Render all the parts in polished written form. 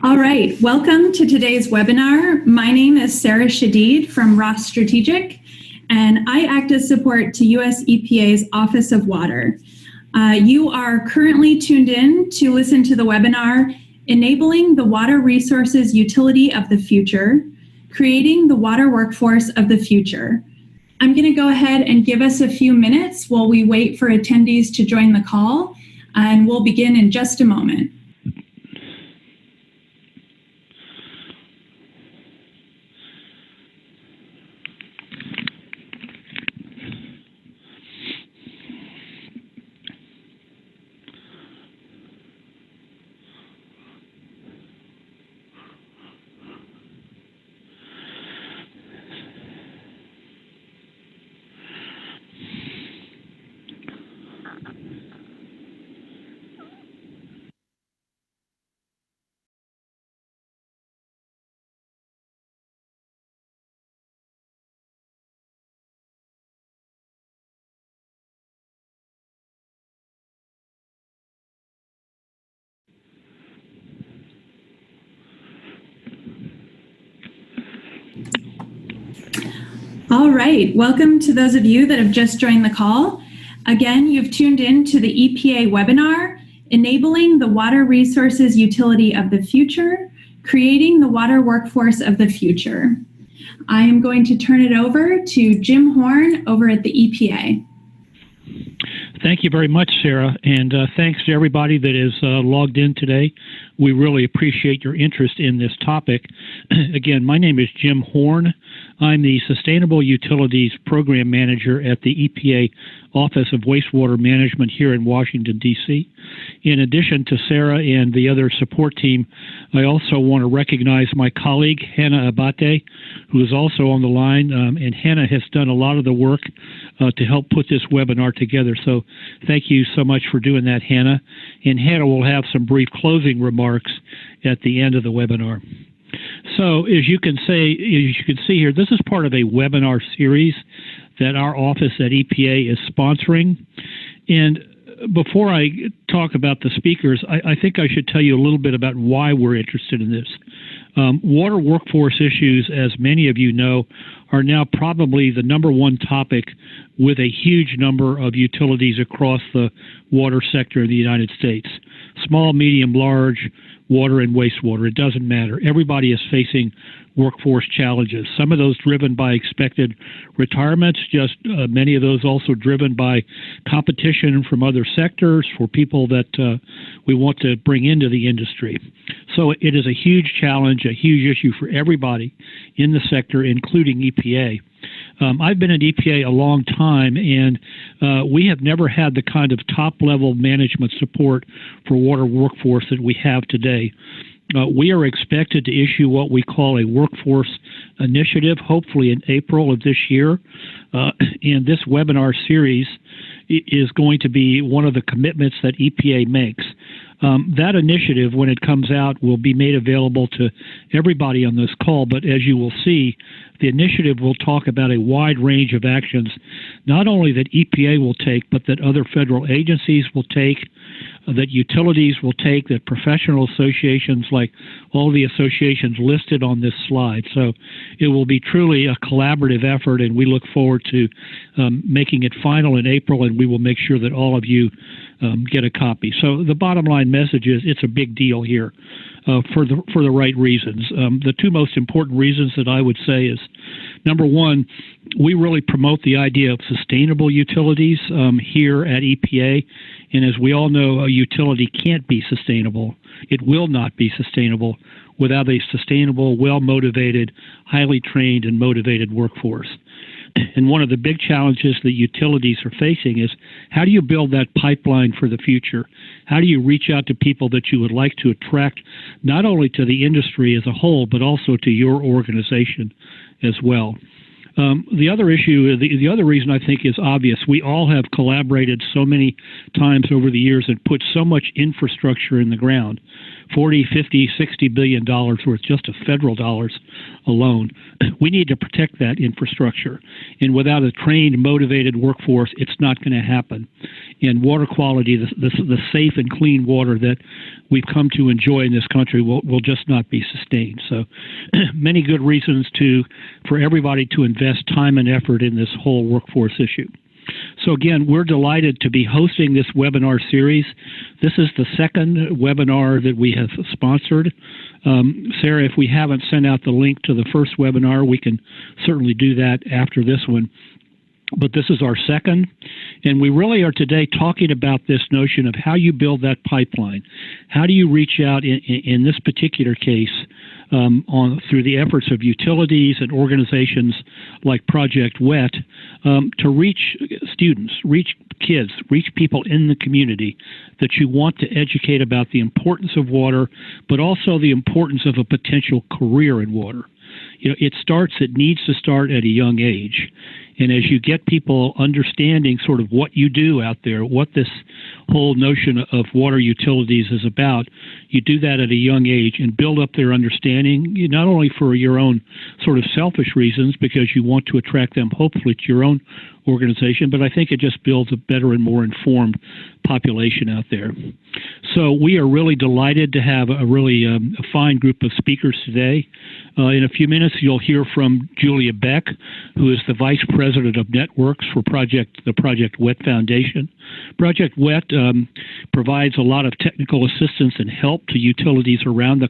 All right, welcome to today's webinar. My name is Sarah Shadid from Ross Strategic, and I act as support to US EPA's Office of Water. You are currently tuned in to listen to the webinar, Enabling the Water Resources Utility of the Future, Creating the Water Workforce of the Future. I'm going to go ahead and give us a few minutes while we wait for attendees to join the call, and we'll begin in just a moment. All right, welcome to those of you that have just joined the call. Again, you've tuned in to the EPA webinar, Enabling the Water Resources Utility of the Future, Creating the Water Workforce of the Future. I am going to turn it over to Jim Horn over at the EPA. Thank you very much, Sarah, and thanks to everybody that is logged in today. We really appreciate your interest in this topic. Again, my name is Jim Horn. I'm the Sustainable Utilities Program Manager at the EPA Office of Wastewater Management here in Washington, D.C. In addition to Sarah and the other support team, I also want to recognize my colleague, Hannah Abate, who is also on the line, and Hannah has done a lot of the work to help put this webinar together. So thank you so much for doing that, Hannah. And Hannah will have some brief closing remarks at the end of the webinar. So as you can see here, this is part of a webinar series that our office at EPA is sponsoring. And before I talk about the speakers, I think I should tell you a little bit about why we're interested in this. Water workforce issues, as many of you know, are now probably the #1 topic with a huge number of utilities across the water sector in the United States. Small, medium, large, water and wastewater, it doesn't matter. Everybody is facing workforce challenges. Some of those driven by expected retirements, just many of those also driven by competition from other sectors for people that we want to bring into the industry. So it is a huge challenge, a huge issue for everybody in the sector, including EPA. I've been at EPA a long time, and we have never had the kind of top-level management support for water workforce that we have today. We are expected to issue what we call a workforce initiative, hopefully in April of this year. And this webinar series is going to be one of the commitments that EPA makes. That initiative, when it comes out, will be made available to everybody on this call. But as you will see, the initiative will talk about a wide range of actions, not only that EPA will take, but that other federal agencies will take, that utilities will take, that professional associations like all the associations listed on this slide. So it will be truly a collaborative effort, and we look forward to making it final in April, and we will make sure that all of you get a copy. So the bottom line message is it's a big deal here for the right reasons. The two most important reasons that I would say is, number one, we really promote the idea of sustainable utilities here at EPA. And as we all know, a utility can't be sustainable. It will not be sustainable without a sustainable, well-motivated, highly trained, and motivated workforce. And one of the big challenges that utilities are facing is, how do you build that pipeline for the future? How do you reach out to people that you would like to attract, not only to the industry as a whole, but also to your organization as well? The other issue, the other reason I think is obvious. We all have collaborated so many times over the years and put so much infrastructure in the ground, 40, 50, 60 billion dollars worth just of federal dollars alone. We need to protect that infrastructure. And without a trained, motivated workforce, it's not going to happen. And water quality, the safe and clean water that we've come to enjoy in this country will just not be sustained. So many good reasons for everybody to invest time and effort in this whole workforce issue. So again, we're delighted to be hosting this webinar series. This is the second webinar that we have sponsored. Sarah, if we haven't sent out the link to the first webinar, we can certainly do that after this one. But this is our second, and we really are today talking about this notion of how you build that pipeline. How do you reach out in this particular case through the efforts of utilities and organizations like Project WET to reach students, reach kids, reach people in the community that you want to educate about the importance of water, but also the importance of a potential career in water. You know, it needs to start at a young age. And as you get people understanding sort of what you do out there, what this whole notion of water utilities is about, you do that at a young age and build up their understanding, not only for your own sort of selfish reasons, because you want to attract them hopefully to your own organization, but I think it just builds a better and more informed population out there. So we are really delighted to have a really a fine group of speakers today. In a few minutes, you'll hear from Julia Beck, who is the Vice President of Networks for the Project WET Foundation. Project WET provides a lot of technical assistance and help to utilities around the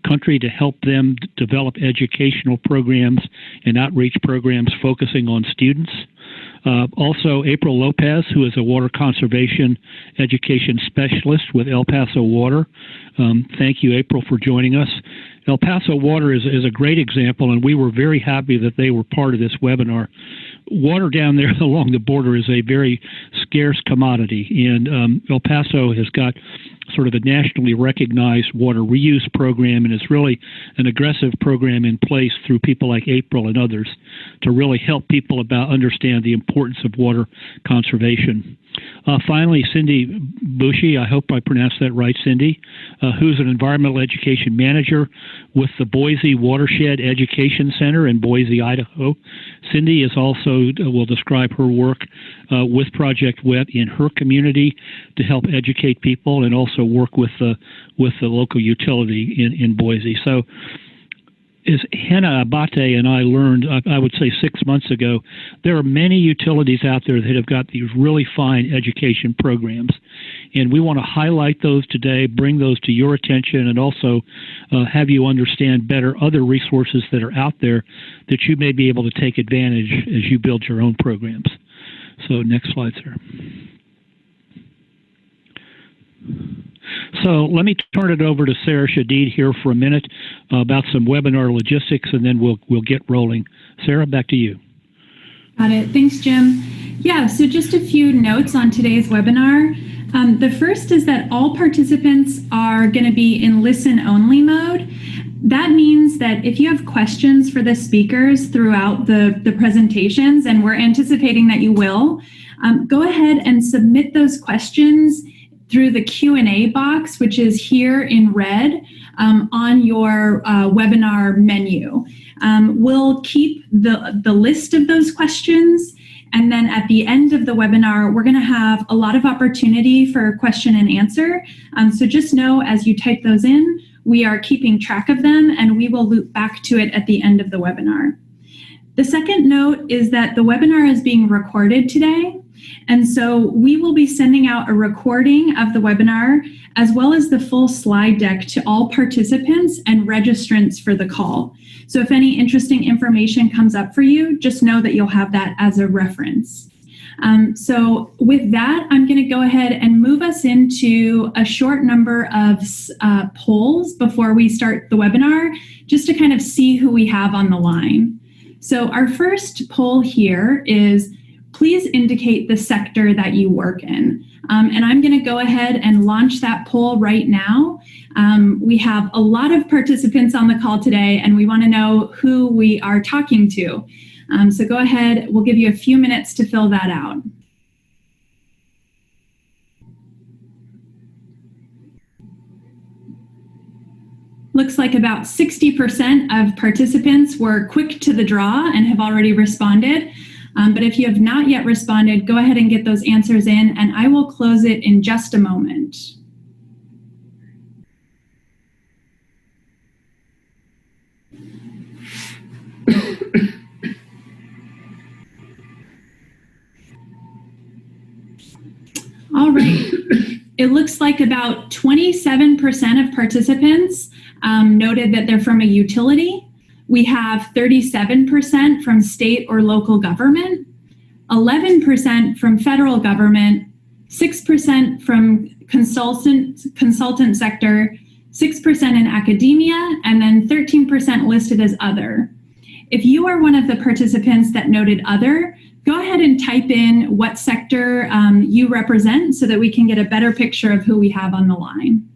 country to help them develop educational programs and outreach programs focusing on students. Also, April Lopez, who is a water conservation education specialist with El Paso Water. Thank you, April, for joining us. El Paso Water is a great example, and we were very happy that they were part of this webinar. Water down there along the border is a very scarce commodity, and El Paso has got sort of a nationally recognized water reuse program, and it's really an aggressive program in place through people like April and others to really help people understand the importance of water conservation. Finally, Cindy Busche, I hope I pronounced that right, Cindy, who's an environmental education manager with the Boise WaterShed Education Center in Boise, Idaho. Cindy is also will describe her work with Project WET in her community to help educate people and also work with the local utility in Boise. So, as Hannah Abate and I learned, I would say 6 months ago, there are many utilities out there that have got these really fine education programs. And we want to highlight those today, bring those to your attention, and also have you understand better other resources that are out there that you may be able to take advantage as you build your own programs. So next slide, sir. So let me turn it over to Sarah Shadid here for a minute about some webinar logistics, and then we'll get rolling. Sarah, back to you. Got it. Thanks, Jim. Yeah, so just a few notes on today's webinar. The first is that all participants are going to be in listen-only mode. That means that if you have questions for the speakers throughout the presentations, and we're anticipating that you will, go ahead and submit those questions through the Q&A box, which is here in red on your webinar menu. We'll keep the list of those questions, and then at the end of the webinar, we're going to have a lot of opportunity for question and answer. So just know as you type those in, we are keeping track of them, and we will loop back to it at the end of the webinar. The second note is that the webinar is being recorded today. And so we will be sending out a recording of the webinar as well as the full slide deck to all participants and registrants for the call. So if any interesting information comes up for you, just know that you'll have that as a reference. So with that, I'm going to go ahead and move us into a short number of polls before we start the webinar, just to kind of see who we have on the line. So our first poll here is, please indicate the sector that you work in. And I'm going to go ahead and launch that poll right now. We have a lot of participants on the call today, and we want to know who we are talking to. So go ahead, we'll give you a few minutes to fill that out. Looks like about 60% of participants were quick to the draw and have already responded. But if you have not yet responded, go ahead and get those answers in, and I will close it in just a moment. All right. It looks like about 27% of participants noted that they're from a utility. We have 37% from state or local government, 11% from federal government, 6% from consultant sector, 6% in academia, and then 13% listed as other. If you are one of the participants that noted other, go ahead and type in what sector you represent so that we can get a better picture of who we have on the line.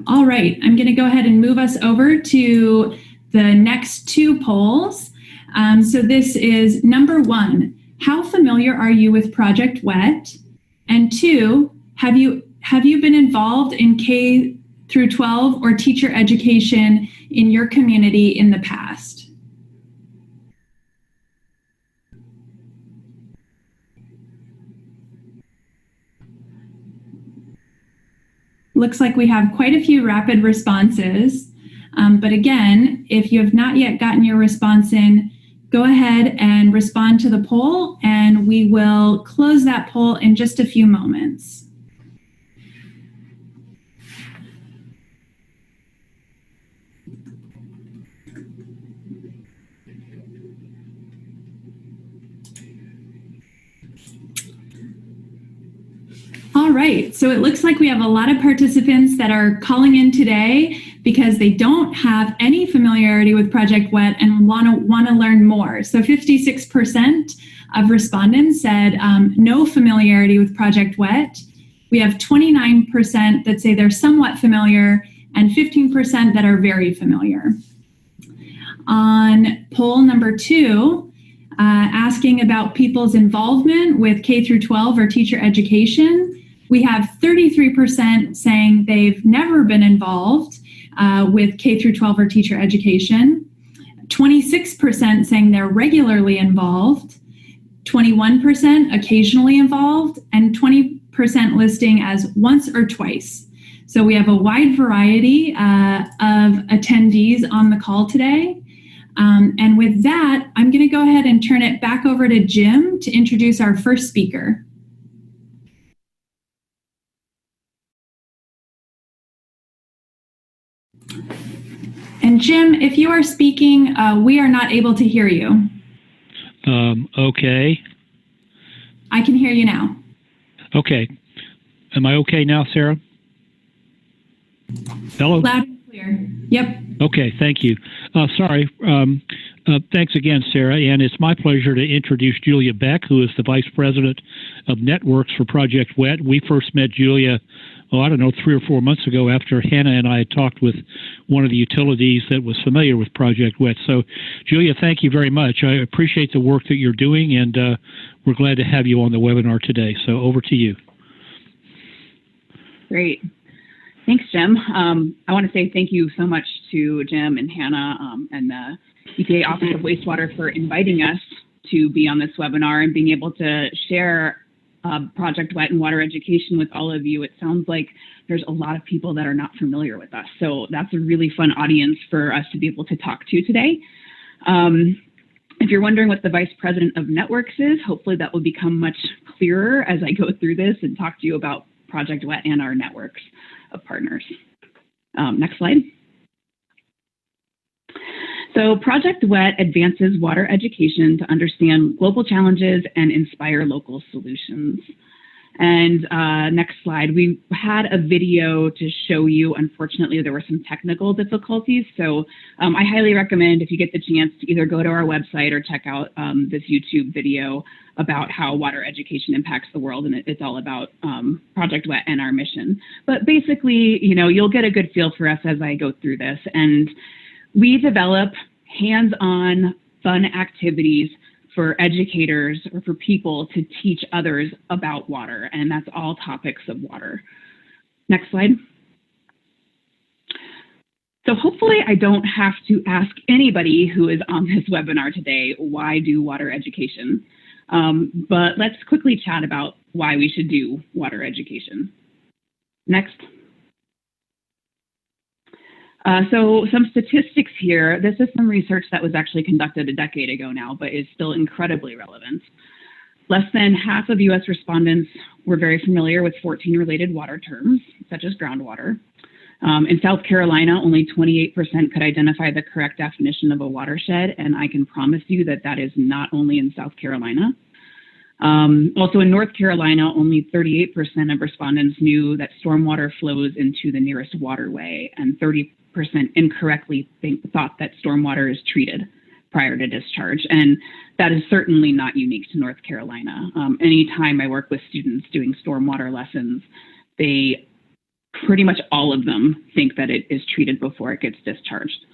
All right, I'm going to go ahead and move us over to the next two polls. So this is number 1, how familiar are you with Project WET? And 2, have you been involved in K through 12 or teacher education in your community in the past? Looks like we have quite a few rapid responses. But again, if you have not yet gotten your response in, go ahead and respond to the poll, and we will close that poll in just a few moments. All right, so it looks like we have a lot of participants that are calling in today because they don't have any familiarity with Project WET and want to learn more. So 56% of respondents said no familiarity with Project WET. We have 29% that say they're somewhat familiar and 15% that are very familiar. On poll number 2, asking about people's involvement with K through 12 or teacher education, we have 33% saying they've never been involved with K through 12 or teacher education, 26% saying they're regularly involved, 21% occasionally involved, and 20% listing as once or twice. So we have a wide variety of attendees on the call today. And with that, I'm going to go ahead and turn it back over to Jim to introduce our first speaker. And Jim, if you are speaking, we are not able to hear you. Okay. I can hear you now. Okay. Am I okay now, Sarah? Hello? Loud and clear. Yep. Okay, thank you. Sorry. Thanks again, Sarah. And it's my pleasure to introduce Julia Beck, who is the Vice President of Networks for Project WET. We first met Julia, I don't know, 3 or 4 months ago after Hannah and I had talked with one of the utilities that was familiar with Project WET. So, Julia, thank you very much. I appreciate the work that you're doing, and we're glad to have you on the webinar today. So over to you. Great. Thanks, Jim. I want to say thank you so much to Jim and Hannah and the EPA Office of Wastewater for inviting us to be on this webinar and being able to share Project WET and water education with all of you. It sounds like there's a lot of people that are not familiar with us. So that's a really fun audience for us to be able to talk to today. If you're wondering what the Vice President of Networks is, hopefully that will become much clearer as I go through this and talk to you about Project WET and our networks of partners. Next slide. So Project WET advances water education to understand global challenges and inspire local solutions. And next slide, we had a video to show you. Unfortunately, there were some technical difficulties. So I highly recommend, if you get the chance, to either go to our website or check out this YouTube video about how water education impacts the world. And it's all about Project WET and our mission. But basically, you know, you'll get a good feel for us as I go through this. And we develop hands-on fun activities for educators or for people to teach others about water, and that's all topics of water. Next slide. So hopefully I don't have to ask anybody who is on this webinar today, why do water education? But let's quickly chat about why we should do water education. Next. So some statistics here. This is some research that was actually conducted a decade ago now, but is still incredibly relevant. Less than half of US respondents were very familiar with 14 related water terms, such as groundwater. In South Carolina, only 28% could identify the correct definition of a watershed, and I can promise you that that is not only in South Carolina. Also in North Carolina, only 38% of respondents knew that stormwater flows into the nearest waterway, and 30% incorrectly thought that stormwater is treated prior to discharge. And that is certainly not unique to North Carolina. Anytime I work with students doing stormwater lessons, they pretty much all of them think that it is treated before it gets discharged.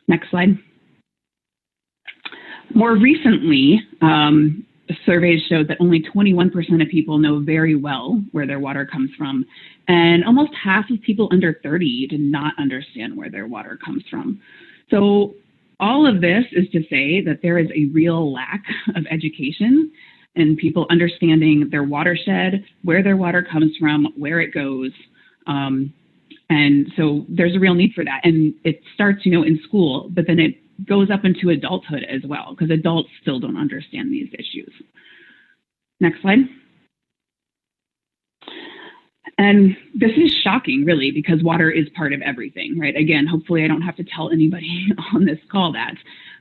Next slide. More recently, surveys showed that only 21% of people know very well where their water comes from, and almost half of people under 30 did not understand where their water comes from. So all of this is to say that there is a real lack of education and people understanding their watershed, where their water comes from, where it goes. And so there's a real need for that. And it starts, in school, but then it goes up into adulthood as well, because adults still don't understand these issues. Next slide. And this is shocking, really, because water is part of everything, right? Again, hopefully I don't have to tell anybody on this call that,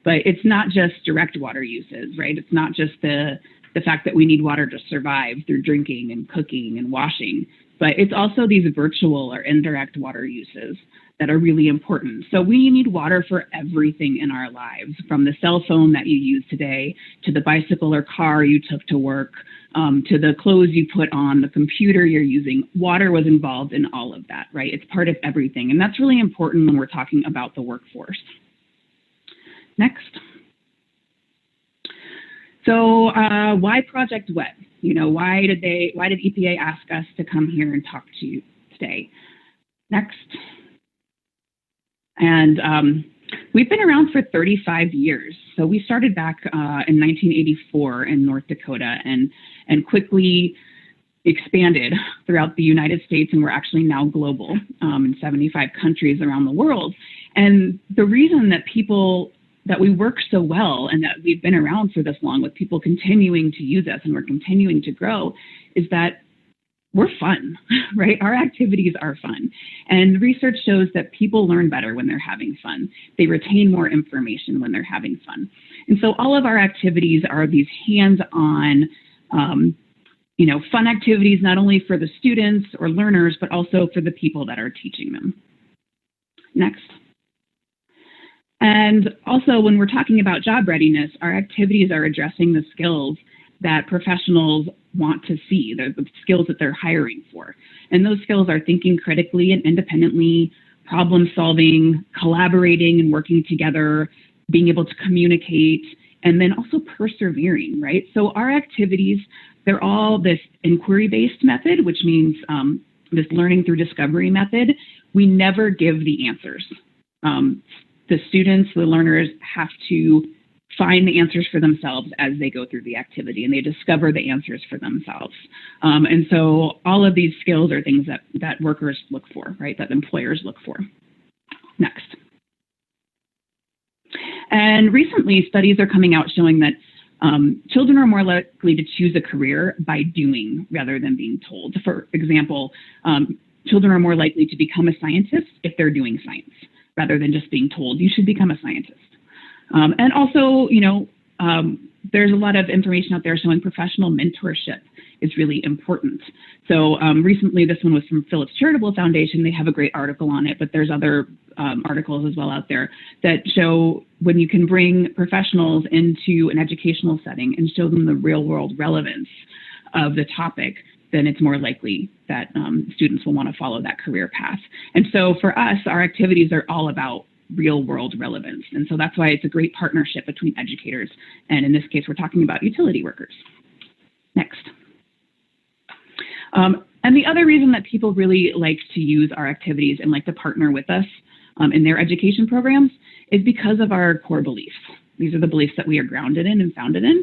but it's not just direct water uses, right? It's not just the fact that we need water to survive through drinking and cooking and washing, but it's also these virtual or indirect water uses that are really important. So we need water for everything in our lives, from the cell phone that you use today, to the bicycle or car you took to work, to the clothes you put on, the computer you're using. Water was involved in all of that, right? It's part of everything. And that's really important when we're talking about the workforce. Next. So why Project WET? Why did EPA ask us to come here and talk to you today? Next. And we've been around for 35 years. So we started back in 1984 in North Dakota and quickly expanded throughout the United States, and we're actually now global in 75 countries around the world. And the reason that we work so well and that we've been around for this long with people continuing to use us and we're continuing to grow is that we're fun, right? Our activities are fun. And research shows that people learn better when they're having fun. They retain more information when they're having fun. And so all of our activities are these hands-on, fun activities, not only for the students or learners, but also for the people that are teaching them. Next. And also, when we're talking about job readiness, our activities are addressing the skills that professionals want to see, the skills that they're hiring for. And those skills are thinking critically and independently, problem solving, collaborating and working together, being able to communicate, and then also persevering, right? So our activities, they're all this inquiry-based method, which means this learning through discovery method. We never give the answers. The students, the learners have to find the answers for themselves as they go through the activity, and they discover the answers for themselves. And so all of these skills are things that workers look for, right? That employers look for. Next. And recently, studies are coming out showing that children are more likely to choose a career by doing rather than being told. For example, children are more likely to become a scientist if they're doing science, rather than just being told, you should become a scientist. And also, there's a lot of information out there showing professional mentorship is really important. So recently, this one was from Phillips Charitable Foundation. They have a great article on it, but there's other articles as well out there that show when you can bring professionals into an educational setting and show them the real world relevance of the topic, then it's more likely that students will want to follow that career path. And so for us, our activities are all about real world relevance. And so that's why it's a great partnership between educators. And in this case, we're talking about utility workers. Next. And the other reason that people really like to use our activities and like to partner with us in their education programs is because of our core beliefs. These are the beliefs that we are grounded in and founded in.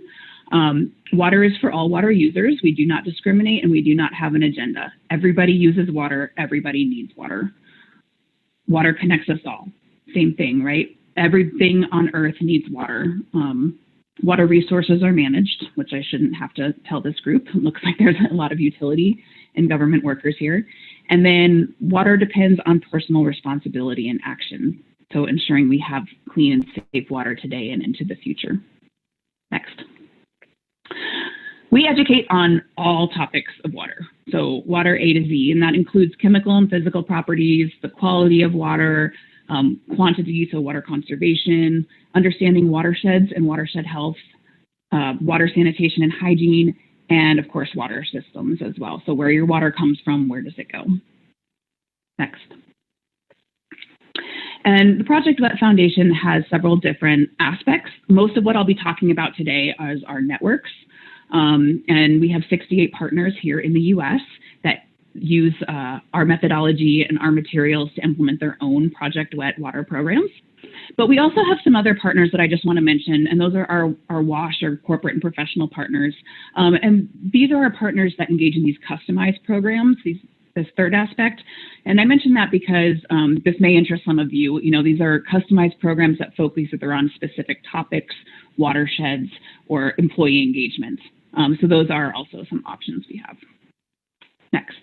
Water is for all water users. We do not discriminate and we do not have an agenda. Everybody uses water. Everybody needs water. Water connects us all. Same thing, right? Everything on earth needs water. Water resources are managed, which I shouldn't have to tell this group. It looks like there's a lot of utility and government workers here. And then water depends on personal responsibility and action. So ensuring we have clean and safe water today and into the future. Next. We educate on all topics of water. So water A to Z, and that includes chemical and physical properties, the quality of water, quantity, so water conservation, understanding watersheds and watershed health, water sanitation and hygiene, and of course, water systems as well. So where your water comes from, where does it go? Next. And the Project WET Foundation has several different aspects. Most of what I'll be talking about today is our networks. And we have 68 partners here in the US that use our methodology and our materials to implement their own Project WET water programs. But we also have some other partners that I just want to mention, and those are our WASH, or corporate and professional partners. And these are our partners that engage in these customized programs, this third aspect. And I mention that because this may interest some of you. You know, these are customized programs that focus either on specific topics, watersheds, or employee engagement. So those are also some options we have. Next.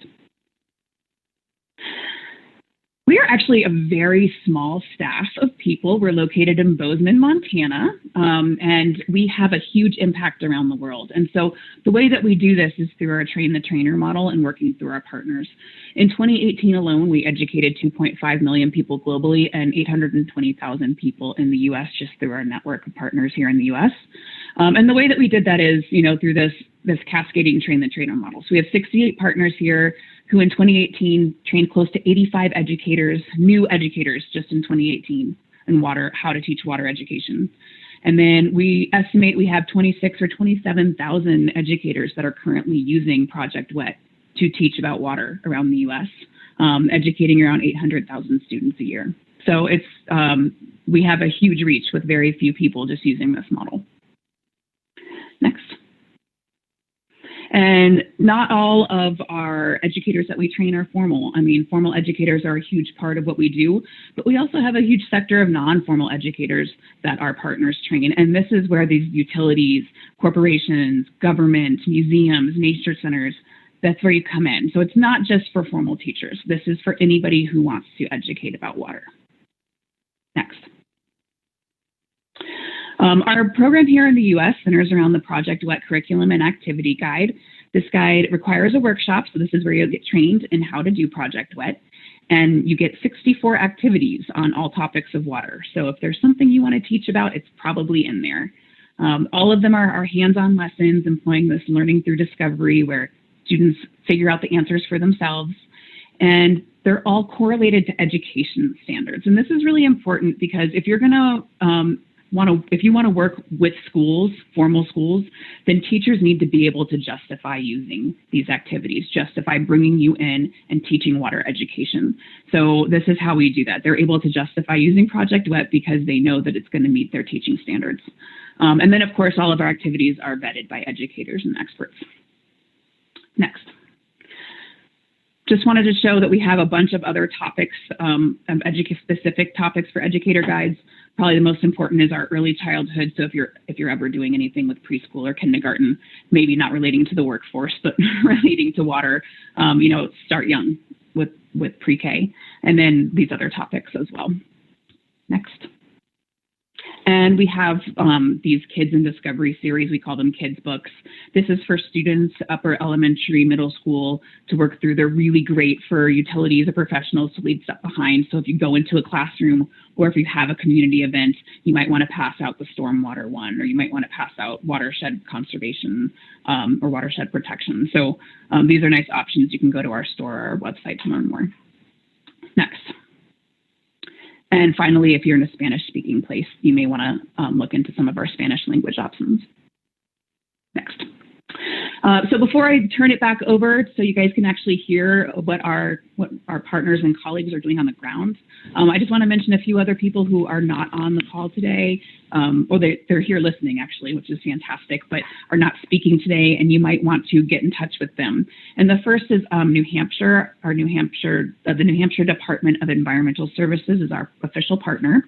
We are actually a very small staff of people. We're located in Bozeman, Montana, and we have a huge impact around the world. And so the way that we do this is through our train the trainer model and working through our partners. In 2018 alone, we educated 2.5 million people globally and 820,000 people in the US just through our network of partners here in the US. And the way that we did that is, you know, through this cascading train the trainer model. So we have 68 partners here who in 2018 trained close to 85 educators, new educators just in 2018 in how to teach water education. And then we estimate we have 26 or 27,000 educators that are currently using Project WET to teach about water around the US, educating around 800,000 students a year. So it's we have a huge reach with very few people just using this model. Next. And not all of our educators that we train are formal. I mean, formal educators are a huge part of what we do, but we also have a huge sector of non-formal educators that our partners train. And this is where these utilities, corporations, government, museums, nature centers, that's where you come in. So it's not just for formal teachers. This is for anybody who wants to educate about water. Next. Our program here in the U.S. centers around the Project WET curriculum and activity guide. This guide requires a workshop, so this is where you'll get trained in how to do Project WET, and you get 64 activities on all topics of water. So if there's something you want to teach about, it's probably in there. All of them are hands-on lessons employing this learning through discovery where students figure out the answers for themselves, and they're all correlated to education standards. And this is really important because if you're going to if you want to work with schools, formal schools, then teachers need to be able to justify using these activities, justify bringing you in and teaching water education. So this is how we do that. They're able to justify using Project WET because they know that it's going to meet their teaching standards. And then, of course, all of our activities are vetted by educators and experts. Next. Just wanted to show that we have a bunch of other topics, specific topics for educator guides. Probably the most important is our early childhood. So if you're ever doing anything with preschool or kindergarten, maybe not relating to the workforce, but relating to water, start young with pre-K, and then these other topics as well. Next. And we have these Kids in Discovery series. We call them Kids Books. This is for students, upper elementary, middle school, to work through. They're really great for utilities or professionals to lead stuff behind. So if you go into a classroom or if you have a community event, you might want to pass out the stormwater one, or you might want to pass out watershed conservation or watershed protection. So these are nice options. You can go to our store or our website to learn more. Next. And finally, if you're in a Spanish-speaking place, you may want to look into some of our Spanish language options. Next. So before I turn it back over so you guys can actually hear what our partners and colleagues are doing on the ground, I just want to mention a few other people who are not on the call today, or they're here listening actually, which is fantastic, but are not speaking today, and you might want to get in touch with them. And the first is New Hampshire. The New Hampshire Department of Environmental Services is our official partner.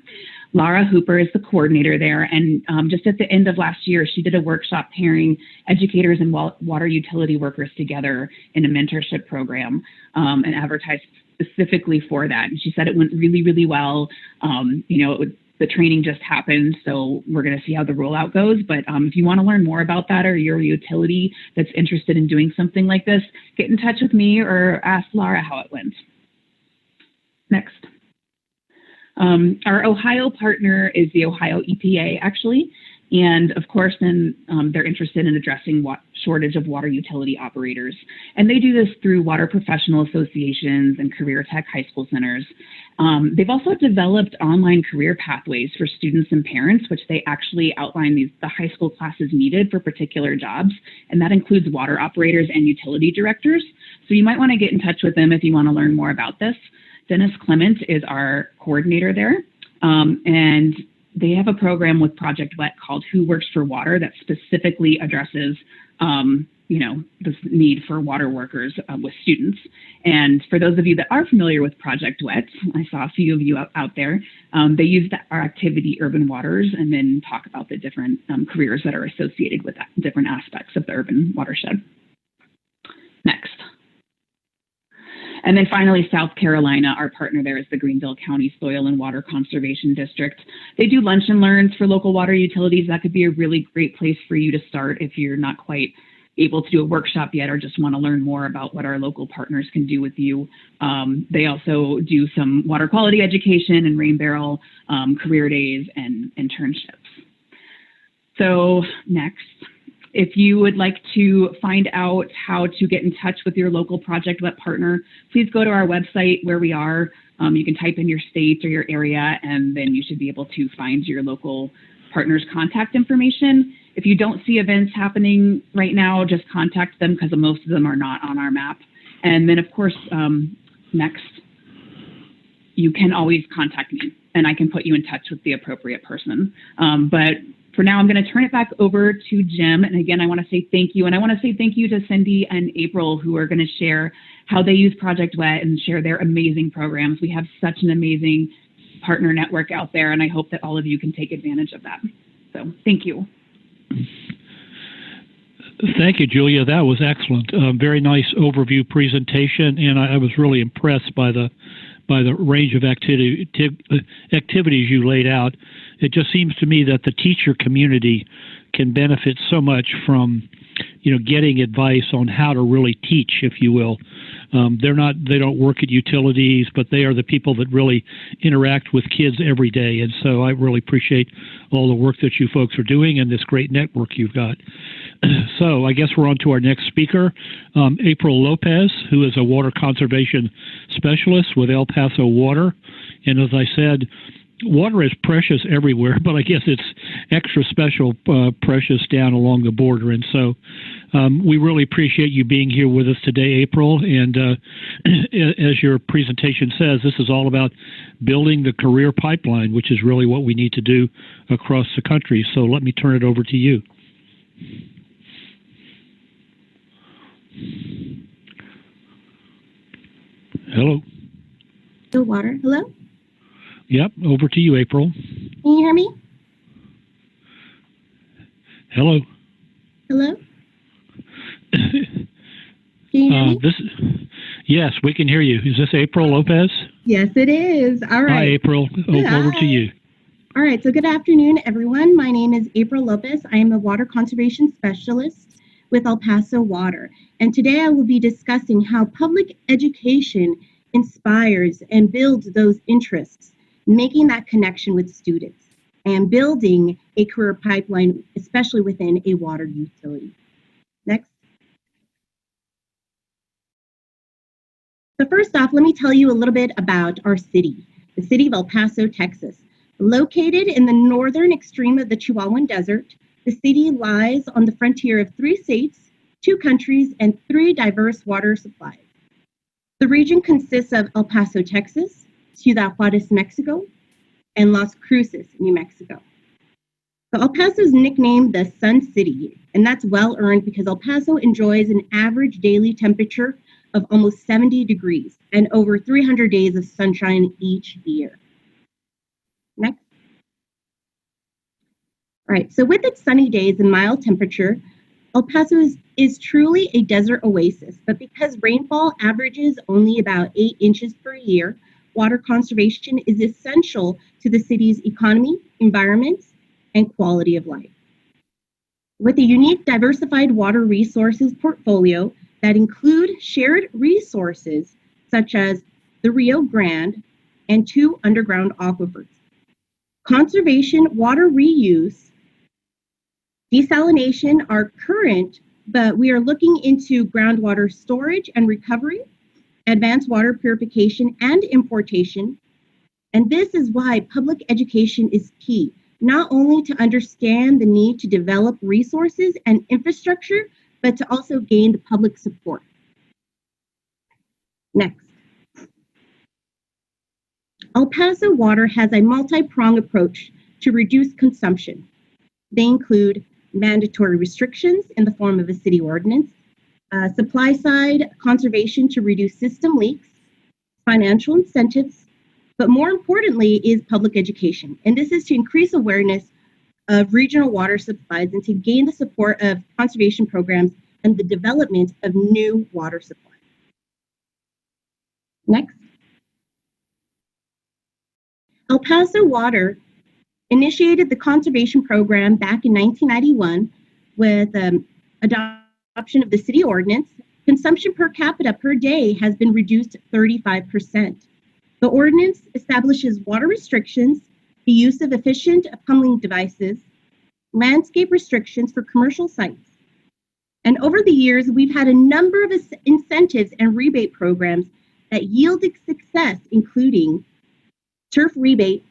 Laura Hooper is the coordinator there, and just at the end of last year, she did a workshop pairing educators and water utility workers together in a mentorship program and advertised specifically for that. And she said it went really, really well. The training just happened, so we're going to see how the rollout goes. But if you want to learn more about that, or you're a utility that's interested in doing something like this, get in touch with me or ask Laura how it went. Next. Our Ohio partner is the Ohio EPA, actually. And of course, then they're interested in addressing shortage of water utility operators. And they do this through water professional associations and career tech high school centers. They've also developed online career pathways for students and parents, which they actually outline the high school classes needed for particular jobs. And that includes water operators and utility directors. So you might want to get in touch with them if you want to learn more about this. Dennis Clement is our coordinator there, and they have a program with Project WET called Who Works for Water that specifically addresses, this need for water workers with students. And for those of you that are familiar with Project WET, I saw a few of you out there, they use our activity Urban Waters and then talk about the different careers that are associated with that, different aspects of the urban watershed. Next. And then finally, South Carolina, our partner there is the Greenville County Soil and Water Conservation District. They do lunch and learns for local water utilities. That could be a really great place for you to start if you're not quite able to do a workshop yet or just want to learn more about what our local partners can do with you. They also do some water quality education and rain barrel career days and internships. So next. If you would like to find out how to get in touch with your local Project WET partner, please go to our website where we are. You can type in your state or your area, and then you should be able to find your local partner's contact information. If you don't see events happening right now, just contact them because most of them are not on our map. And then, of course, next, you can always contact me, and I can put you in touch with the appropriate person. But for now, I'm going to turn it back over to Jim. And again, I want to say thank you. And I want to say thank you to Cindy and April, who are going to share how they use Project WET and share their amazing programs. We have such an amazing partner network out there, and I hope that all of you can take advantage of that. So thank you. Thank you, Julia. That was excellent. Very nice overview presentation, and I was really impressed by the range of activities you laid out. It just seems to me that the teacher community can benefit so much from, getting advice on how to really teach, if you will. They don't work at utilities, but they are the people that really interact with kids every day. And so I really appreciate all the work that you folks are doing and this great network you've got. So I guess we're on to our next speaker, April Lopez, who is a water conservation specialist with El Paso Water. And as I said, water is precious everywhere, but I guess it's extra special precious down along the border. And so we really appreciate you being here with us today, April. And as your presentation says, this is all about building the career pipeline, which is really what we need to do across the country. So let me turn it over to you. Hello. The water. Hello? Yep, over to you, April. Can you hear me? Hello. Hello? Can you hear me? Yes, we can hear you. Is this April Lopez? Yes, it is. All right. Hi, April. Over to you. All right, so good afternoon, everyone. My name is April Lopez. I am a water conservation specialist with El Paso Water. And today I will be discussing how public education inspires and builds those interests, making that connection with students and building a career pipeline, especially within a water utility. Next. So first off, let me tell you a little bit about our city. the city of El Paso, Texas. Located in the northern extreme of the Chihuahuan Desert, the city lies on the frontier of 3 states, 2 countries, and 3 diverse water supplies. The region consists of El Paso, Texas, Ciudad Juarez, Mexico, and Las Cruces, New Mexico. So El Paso is nicknamed the Sun City, and that's well earned because El Paso enjoys an average daily temperature of almost 70 degrees and over 300 days of sunshine each year. Next. All right, so with its sunny days and mild temperature, El Paso is truly a desert oasis, but because rainfall averages only about 8 inches per year, water conservation is essential to the city's economy, environment, and quality of life. With a unique diversified water resources portfolio that include shared resources such as the Rio Grande and 2 underground aquifers. Conservation, water reuse, desalination are current, but we are looking into groundwater storage and recovery, advanced water purification and importation. And this is why public education is key, not only to understand the need to develop resources and infrastructure, but to also gain the public support. Next. El Paso Water has a multi-pronged approach to reduce consumption. They include mandatory restrictions in the form of a city ordinance, supply side conservation to reduce system leaks, financial incentives, but more importantly is public education. And this is to increase awareness of regional water supplies and to gain the support of conservation programs and the development of new water supplies. Next. El Paso Water initiated the conservation program back in 1991 with adoption of the city ordinance. Consumption per capita per day has been reduced 35%. The ordinance establishes water restrictions, the use of efficient pummeling devices, landscape restrictions for commercial sites. And over the years, we've had a number of incentives and rebate programs that yielded success, including turf rebate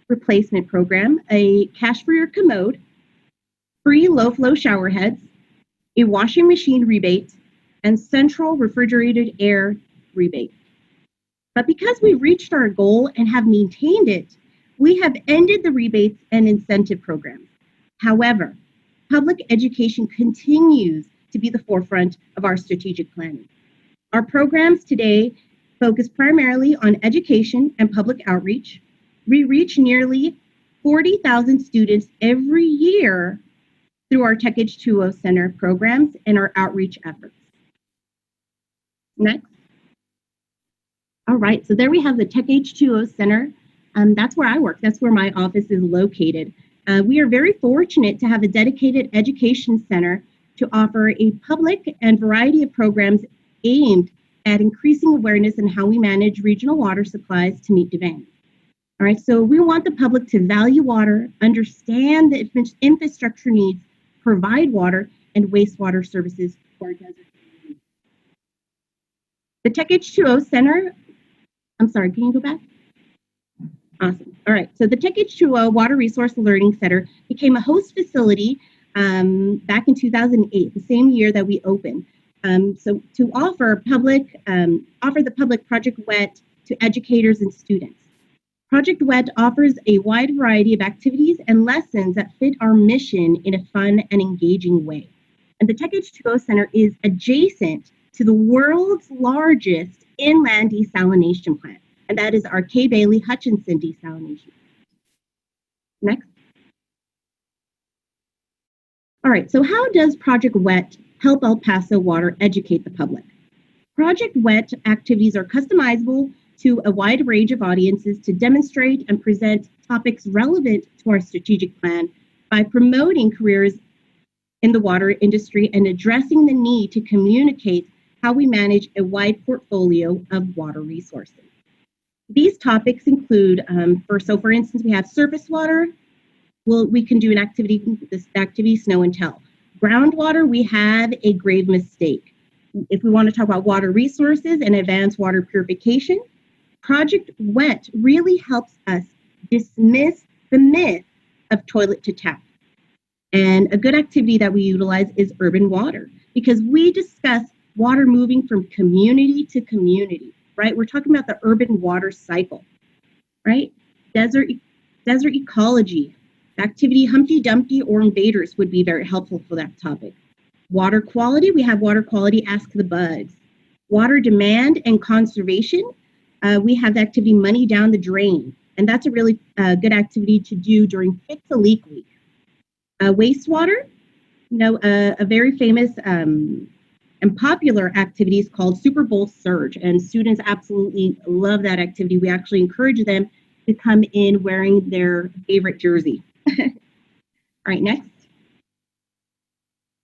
replacement program, a cash for your commode, free low-flow shower heads, a washing machine rebate, and central refrigerated air rebate. But because we've reached our goal and have maintained it, we have ended the rebates and incentive programs. However, public education continues to be the forefront of our strategic planning. Our programs today focus primarily on education and public outreach. We reach nearly 40,000 students every year through our Tech H2O Center programs and our outreach efforts. Next. All right, so there we have the Tech H2O Center. That's where I work. That's where my office is located. We are very fortunate to have a dedicated education center to offer a public and variety of programs aimed at increasing awareness in how we manage regional water supplies to meet demand. All right, so we want the public to value water, understand the infrastructure needs, provide water and wastewater services for our desert communities. The Tech H2O Center, I'm sorry, can you go back? Awesome. All right, so the Tech H2O Water Resource Learning Center became a host facility back in 2008, the same year that we opened. So to offer the public Project WET to educators and students. Project WET offers a wide variety of activities and lessons that fit our mission in a fun and engaging way. And the Tech H2O Center is adjacent to the world's largest inland desalination plant, and that is our Kay Bailey Hutchinson desalination. Next. All right, so how does Project WET help El Paso Water educate the public? Project WET activities are customizable to a wide range of audiences to demonstrate and present topics relevant to our strategic plan by promoting careers in the water industry and addressing the need to communicate how we manage a wide portfolio of water resources. These topics include, for instance, we have surface water. Well, we can do an activity, this activity, Snow and Tell. Groundwater, we have a grave mistake. If we want to talk about water resources and advanced water purification, Project WET really helps us dismiss the myth of toilet to tap. And a good activity that we utilize is urban water, because we discuss water moving from community to community, right? We're talking about the urban water cycle, right? Desert ecology, activity Humpty Dumpty or Invaders would be very helpful for that topic. Water quality, we have water quality, Ask the Bugs. Water demand and conservation, we have the activity Money Down the Drain, and that's a really good activity to do during Fix a Leak Week. Wastewater, a very famous and popular activity is called Super Bowl Surge, and students absolutely love that activity. We actually encourage them to come in wearing their favorite jersey. All right, next.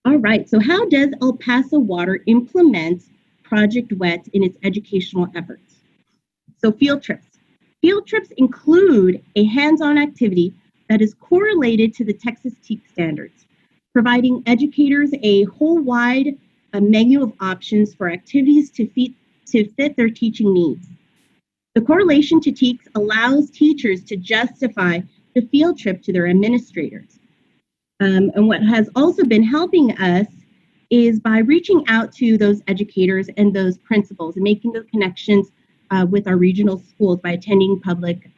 All right, so how does El Paso Water implement Project WET in its educational efforts? So field trips. Field trips include a hands-on activity that is correlated to the Texas TEAC standards, providing educators a whole wide menu of options for activities to fit their teaching needs. The correlation to TEACs allows teachers to justify the field trip to their administrators. And what has also been helping us is by reaching out to those educators and those principals and making those connections with our regional schools by attending public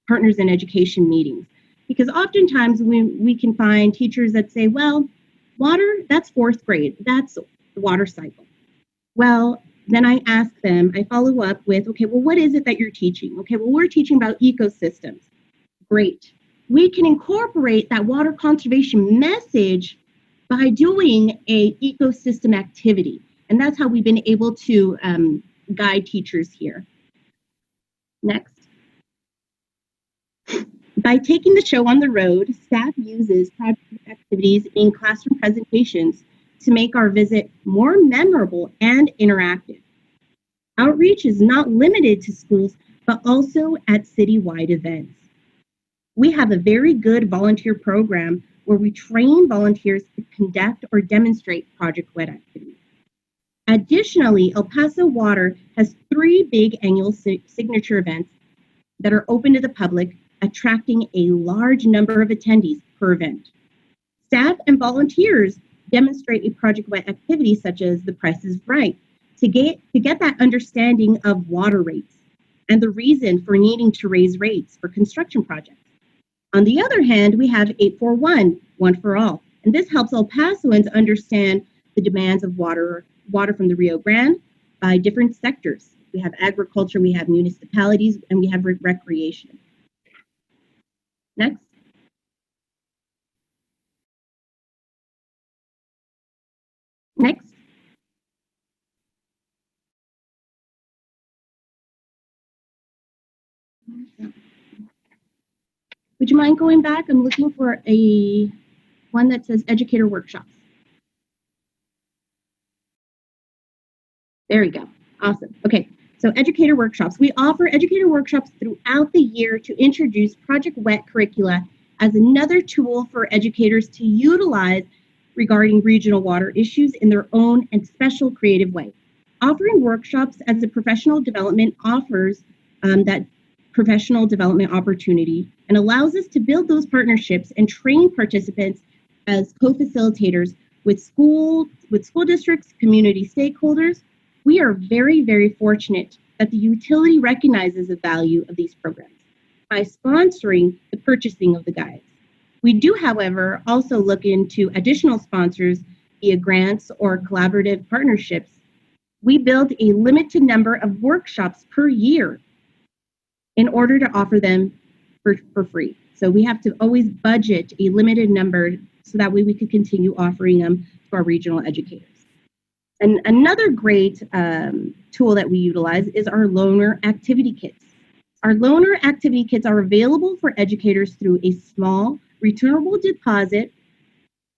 partners in education meetings. Because oftentimes we can find teachers that say, well, water, that's fourth grade, that's the water cycle. Well, then I ask them, I follow up with, okay, well, what is it that you're teaching? Okay, well, we're teaching about ecosystems. Great. We can incorporate that water conservation message by doing a ecosystem activity. And that's how we've been able to guide teachers here. Next. By taking the show on the road, staff uses project activities in classroom presentations to make our visit more memorable and interactive. Outreach is not limited to schools, but also at citywide events. We have a very good volunteer program where we train volunteers to conduct or demonstrate Project WET activities. Additionally, El Paso Water has 3 big annual signature events that are open to the public, attracting a large number of attendees per event. Staff and volunteers demonstrate a Project WET activity such as The Price is Right to get that understanding of water rates and the reason for needing to raise rates for construction projects. On the other hand, we have 841, One for All, and this helps El Pasoans understand the demands of water from the Rio Grande by different sectors. We have agriculture, we have municipalities, and we have recreation. Next. Next. Would you mind going back? I'm looking for one that says educator workshops. There we go. Awesome. Okay. So educator workshops. We offer educator workshops throughout the year to introduce Project WET curricula as another tool for educators to utilize regarding regional water issues in their own and special creative way. Offering workshops as a professional development offers that professional development opportunity and allows us to build those partnerships and train participants as co-facilitators with school districts, community stakeholders. We are very, very fortunate that the utility recognizes the value of these programs by sponsoring the purchasing of the guides. We do, however, also look into additional sponsors via grants or collaborative partnerships. We build a limited number of workshops per year in order to offer them for free. So we have to always budget a limited number so that way we could continue offering them to our regional educators. And another great tool that we utilize is our loaner activity kits. Our loaner activity kits are available for educators through a small returnable deposit.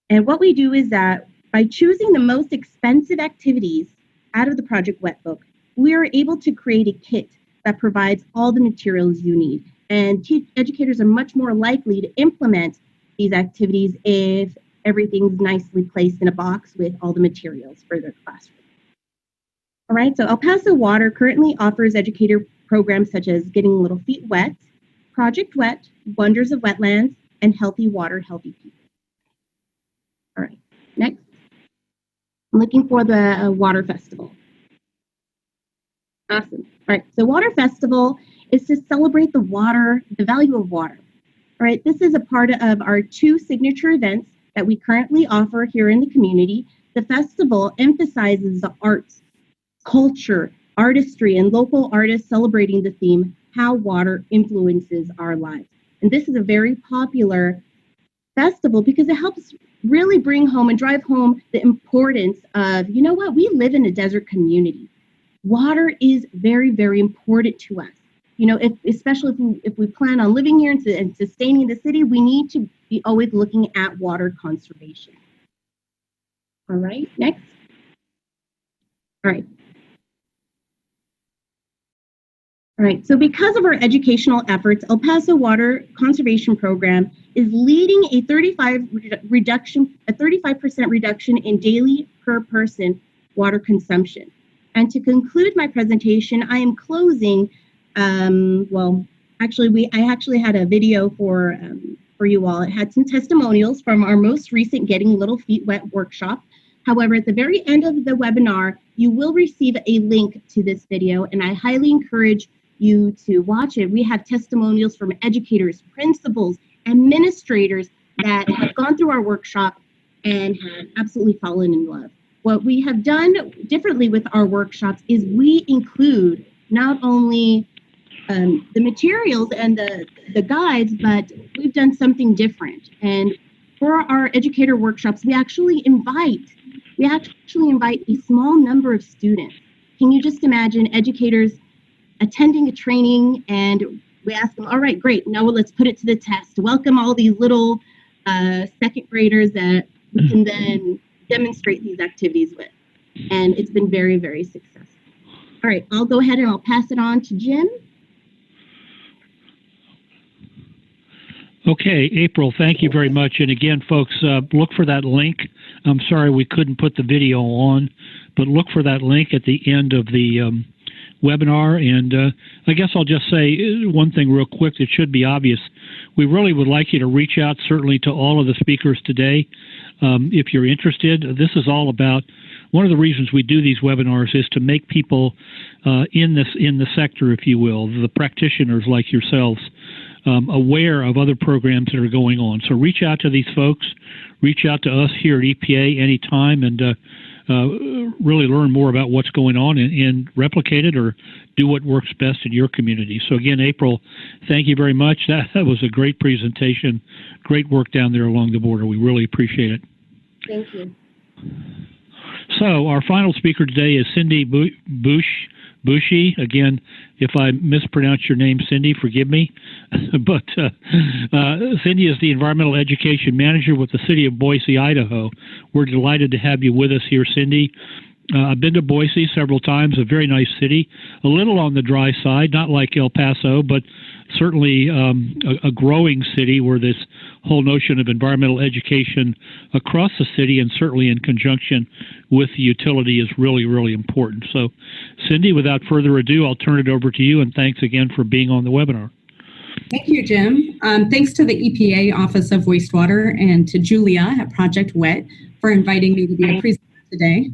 And what we do is that by choosing the most expensive activities out of the Project WET book, we are able to create a kit that provides all the materials you need. And educators are much more likely to implement these activities if everything's nicely placed in a box with all the materials for their classroom. All right, so El Paso Water currently offers educator programs such as Getting Little Feet Wet, Project Wet, Wonders of Wetlands, and Healthy Water, Healthy People. All right, next. I'm looking for the Water Festival. Awesome. All right, so Water Festival is to celebrate the value of water. All right, this is a part of our 2 signature events that we currently offer here in the community. The festival emphasizes the arts, culture, artistry, and local artists celebrating the theme, how water influences our lives. And this is a very popular festival because it helps really bring home and drive home the importance of, you know what, we live in a desert community. Water is very, very important to us. You know, especially if we plan on living here and sustaining the city, we need to be always looking at water conservation. All right, next. All right. All right, so because of our educational efforts, El Paso Water Conservation Program is leading a 35% reduction in daily per person water consumption. And to conclude my presentation, I am closing. I actually had a video for you all. It had some testimonials from our most recent Getting Little Feet Wet workshop. However, at the very end of the webinar, you will receive a link to this video, and I highly encourage you to watch it. We have testimonials from educators, principals, administrators that have gone through our workshop and have absolutely fallen in love. What we have done differently with our workshops is we include not only the materials and the guides, but we've done something different. And for our educator workshops, we actually invite a small number of students. Can you just imagine educators attending a training and we ask them, all right, great, now let's put it to the test. Welcome all these little second graders that we can then demonstrate these activities with. And it's been very, very successful. All right, I'll go ahead and I'll pass it on to Jim. Okay, April, thank you very much. And again, folks, look for that link. I'm sorry we couldn't put the video on, but look for that link at the end of the webinar. And I guess I'll just say one thing real quick that should be obvious. We really would like you to reach out certainly to all of the speakers today. If you're interested, this is all about, one of the reasons we do these webinars is to make people in the sector, if you will, the practitioners like yourselves, aware of other programs that are going on. So reach out to these folks, reach out to us here at EPA anytime, and really learn more about what's going on and replicate it or do what works best in your community. So again, April, thank you very much. That was a great presentation. Great work down there along the border. We really appreciate it. Thank you. So our final speaker today is Cindy Busche. Again, if I mispronounce your name, Cindy, forgive me. But Cindy is the Environmental Education Manager with the City of Boise, Idaho. We're delighted to have you with us here, Cindy. I've been to Boise several times, a very nice city, a little on the dry side, not like El Paso, but certainly a growing city where this whole notion of environmental education across the city and certainly in conjunction with the utility is really, really important. So, Cindy, without further ado, I'll turn it over to you, and thanks again for being on the webinar. Thank you, Jim. Thanks to the EPA Office of Wastewater and to Julia at Project WET for inviting me to be a presenter today.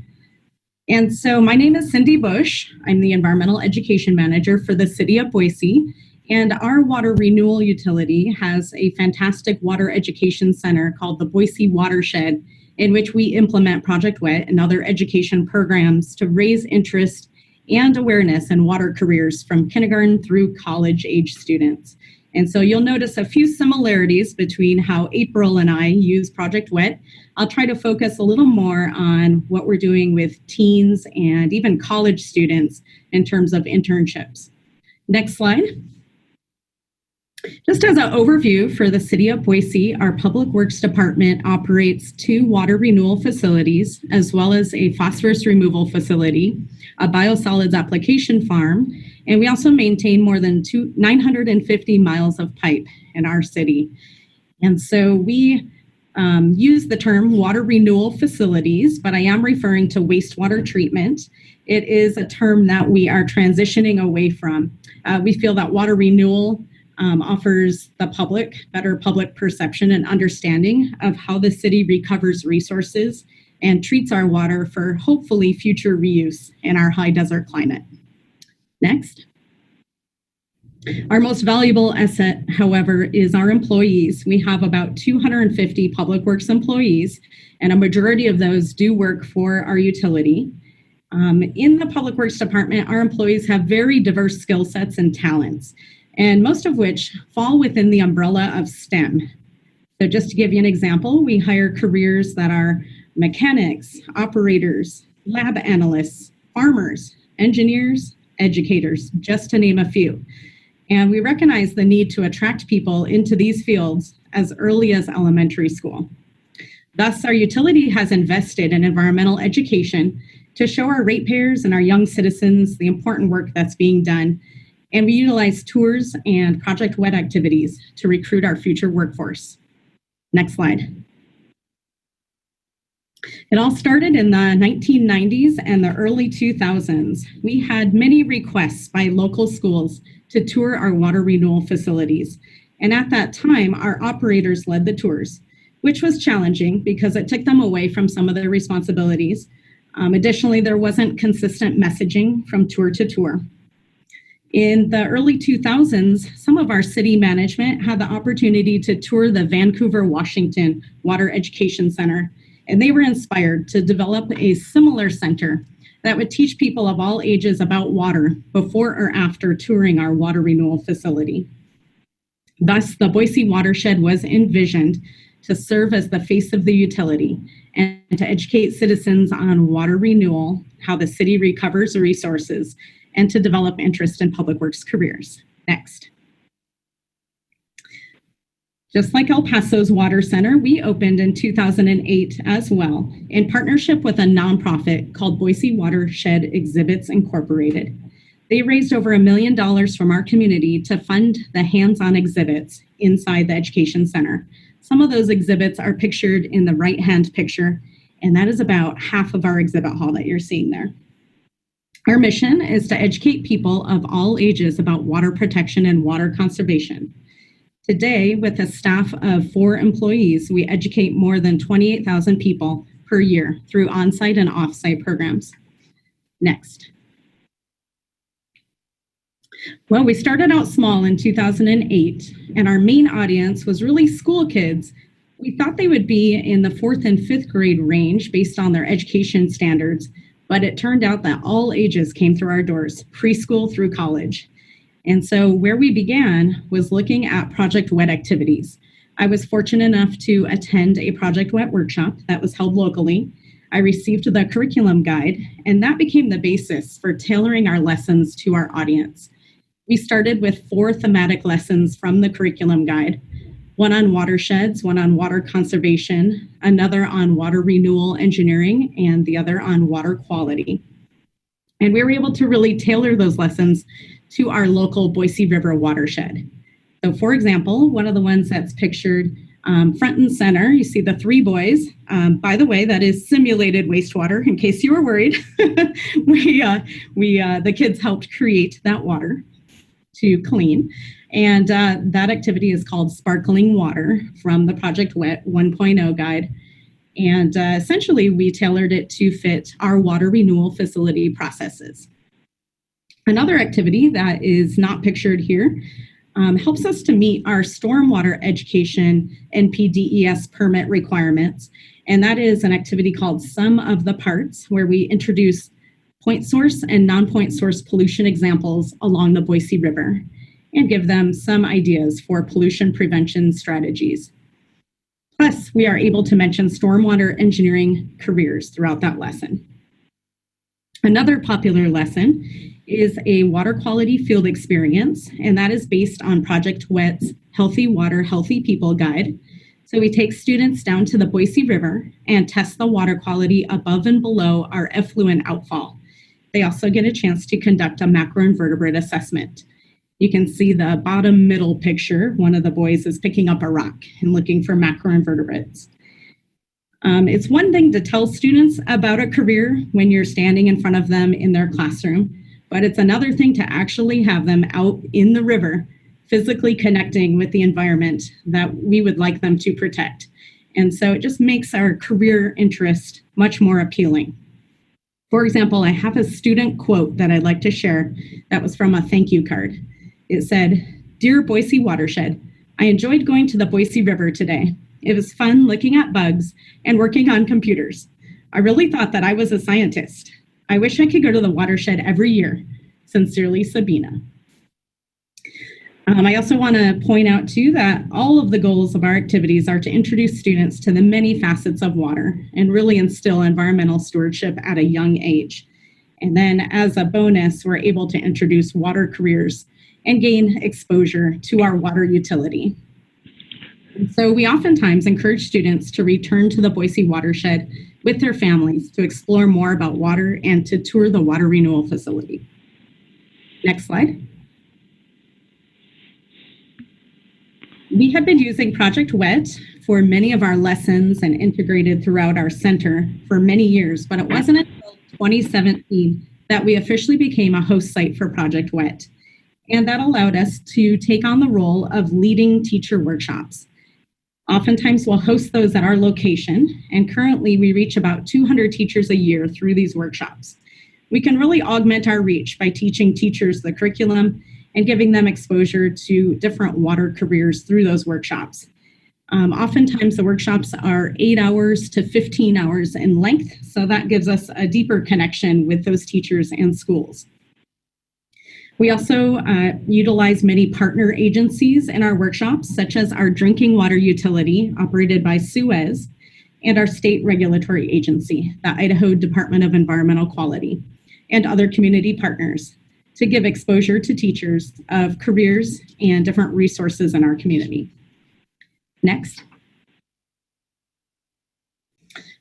And so my name is Cindy Busche. I'm the Environmental Education Manager for the City of Boise. And our water renewal utility has a fantastic water education center called the Boise WaterShed, in which we implement Project WET and other education programs to raise interest and awareness in water careers from kindergarten through college-age students. And so you'll notice a few similarities between how April and I use Project WET. I'll try to focus a little more on what we're doing with teens and even college students in terms of internships. Next slide. Just as an overview for the City of Boise, our Public Works Department operates 2 water renewal facilities, as well as a phosphorus removal facility, a biosolids application farm, and we also maintain more than 950 miles of pipe in our city. And so we use the term water renewal facilities, but I am referring to wastewater treatment. It is a term that we are transitioning away from. We feel that water renewal offers the public better public perception and understanding of how the city recovers resources and treats our water for hopefully future reuse in our high desert climate. Next. Our most valuable asset, however, is our employees. We have about 250 public works employees, and a majority of those do work for our utility. In the public works department, our employees have very diverse skill sets and talents, and most of which fall within the umbrella of STEM. So just to give you an example, we hire careers that are mechanics, operators, lab analysts, farmers, engineers, educators, just to name a few. And we recognize the need to attract people into these fields as early as elementary school. Thus, our utility has invested in environmental education to show our ratepayers and our young citizens the important work that's being done. And we utilize tours and Project WET activities to recruit our future workforce. Next slide. It all started in the 1990s and the early 2000s. We had many requests by local schools to tour our water renewal facilities. And at that time, our operators led the tours, which was challenging because it took them away from some of their responsibilities. Additionally, there wasn't consistent messaging from tour to tour. In the early 2000s, some of our city management had the opportunity to tour the Vancouver, Washington Water Education Center, and they were inspired to develop a similar center that would teach people of all ages about water before or after touring our water renewal facility. Thus, the Boise WaterShed was envisioned to serve as the face of the utility and to educate citizens on water renewal, how the city recovers resources, and to develop interest in public works careers. Next. Just like El Paso's Water Center, we opened in 2008 as well in partnership with a nonprofit called Boise WaterShed Exhibits Incorporated. They raised over $1 million from our community to fund the hands-on exhibits inside the education center. Some of those exhibits are pictured in the right-hand picture, and that is about half of our exhibit hall that you're seeing there. Our mission is to educate people of all ages about water protection and water conservation. Today, with a staff of 4 employees, we educate more than 28,000 people per year through on-site and off-site programs. Next. Well, we started out small in 2008, and our main audience was really school kids. We thought they would be in the 4th and 5th grade range based on their education standards, but it turned out that all ages came through our doors, preschool through college. And so where we began was looking at Project WET activities. I was fortunate enough to attend a Project WET workshop that was held locally. I received the curriculum guide, and that became the basis for tailoring our lessons to our audience. We started with 4 thematic lessons from the curriculum guide, one on watersheds, one on water conservation, another on water renewal engineering, and the other on water quality. And we were able to really tailor those lessons to our local Boise River watershed. So for example, one of the ones that's pictured front and center, you see the 3 boys. By the way, that is simulated wastewater, in case you were worried. The kids helped create that water to clean. And that activity is called Sparkling Water from the Project WET 1.0 guide. And essentially, we tailored it to fit our water renewal facility processes. Another activity that is not pictured here helps us to meet our stormwater education NPDES permit requirements. And that is an activity called Sum of the Parts, where we introduce point source and non-point source pollution examples along the Boise River and give them some ideas for pollution prevention strategies. Plus, we are able to mention stormwater engineering careers throughout that lesson. Another popular lesson is a water quality field experience, and that is based on Project WET's Healthy Water, Healthy People guide. So we take students down to the Boise River and test the water quality above and below our effluent outfall. They also get a chance to conduct a macroinvertebrate assessment. You can see the bottom middle picture. One of the boys is picking up a rock and looking for macroinvertebrates. It's one thing to tell students about a career when you're standing in front of them in their classroom, but it's another thing to actually have them out in the river, physically connecting with the environment that we would like them to protect. And so it just makes our career interest much more appealing. For example, I have a student quote that I'd like to share that was from a thank you card. It said, "Dear Boise WaterShed, I enjoyed going to the Boise River today. It was fun looking at bugs and working on computers. I really thought that I was a scientist. I wish I could go to the watershed every year. Sincerely, Sabina." I also want to point out too that all of the goals of our activities are to introduce students to the many facets of water and really instill environmental stewardship at a young age. And then as a bonus, we're able to introduce water careers and gain exposure to our water utility. And so we oftentimes encourage students to return to the Boise WaterShed with their families to explore more about water and to tour the water renewal facility. Next slide. We have been using Project WET for many of our lessons and integrated throughout our center for many years, but it wasn't until 2017 that we officially became a host site for Project WET. And that allowed us to take on the role of leading teacher workshops. Oftentimes we'll host those at our location, and currently we reach about 200 teachers a year through these workshops. We can really augment our reach by teaching teachers the curriculum and giving them exposure to different water careers through those workshops. Oftentimes the workshops are 8 hours to 15 hours in length, so that gives us a deeper connection with those teachers and schools. We also utilize many partner agencies in our workshops, such as our drinking water utility operated by Suez and our state regulatory agency, the Idaho Department of Environmental Quality, and other community partners to give exposure to teachers of careers and different resources in our community. Next.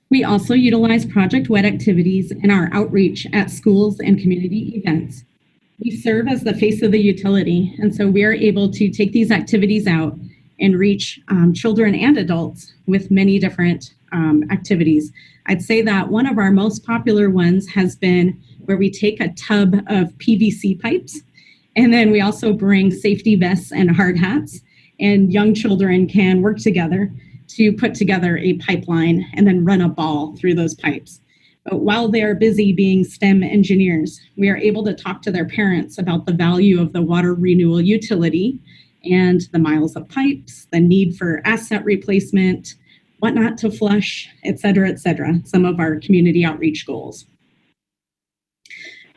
We also utilize Project WET activities in our outreach at schools and community events. We serve as the face of the utility, and so we are able to take these activities out and reach children and adults with many different activities. I'd say that one of our most popular ones has been where we take a tub of PVC pipes, and then we also bring safety vests and hard hats, and young children can work together to put together a pipeline and then run a ball through those pipes. But while they are busy being STEM engineers, we are able to talk to their parents about the value of the water renewal utility and the miles of pipes, the need for asset replacement, what not to flush, et cetera, some of our community outreach goals.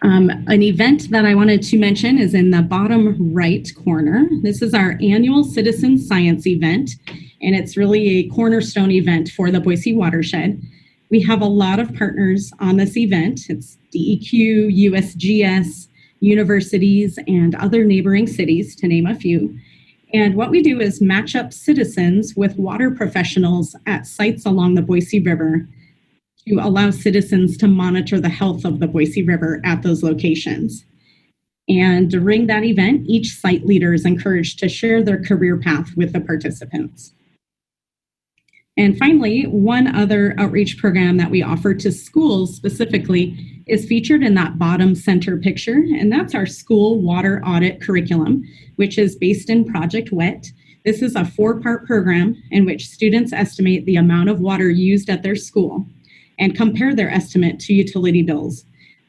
An event that I wanted to mention is in the bottom right corner. This is our annual Citizen Science event, and it's really a cornerstone event for the Boise WaterShed. We have a lot of partners on this event. It's DEQ, USGS, universities, and other neighboring cities, to name a few. And what we do is match up citizens with water professionals at sites along the Boise River to allow citizens to monitor the health of the Boise River at those locations. And during that event, each site leader is encouraged to share their career path with the participants. And finally, one other outreach program that we offer to schools specifically is featured in that bottom center picture, and that's our school water audit curriculum, which is based in Project WET. This is a 4-part program in which students estimate the amount of water used at their school and compare their estimate to utility bills,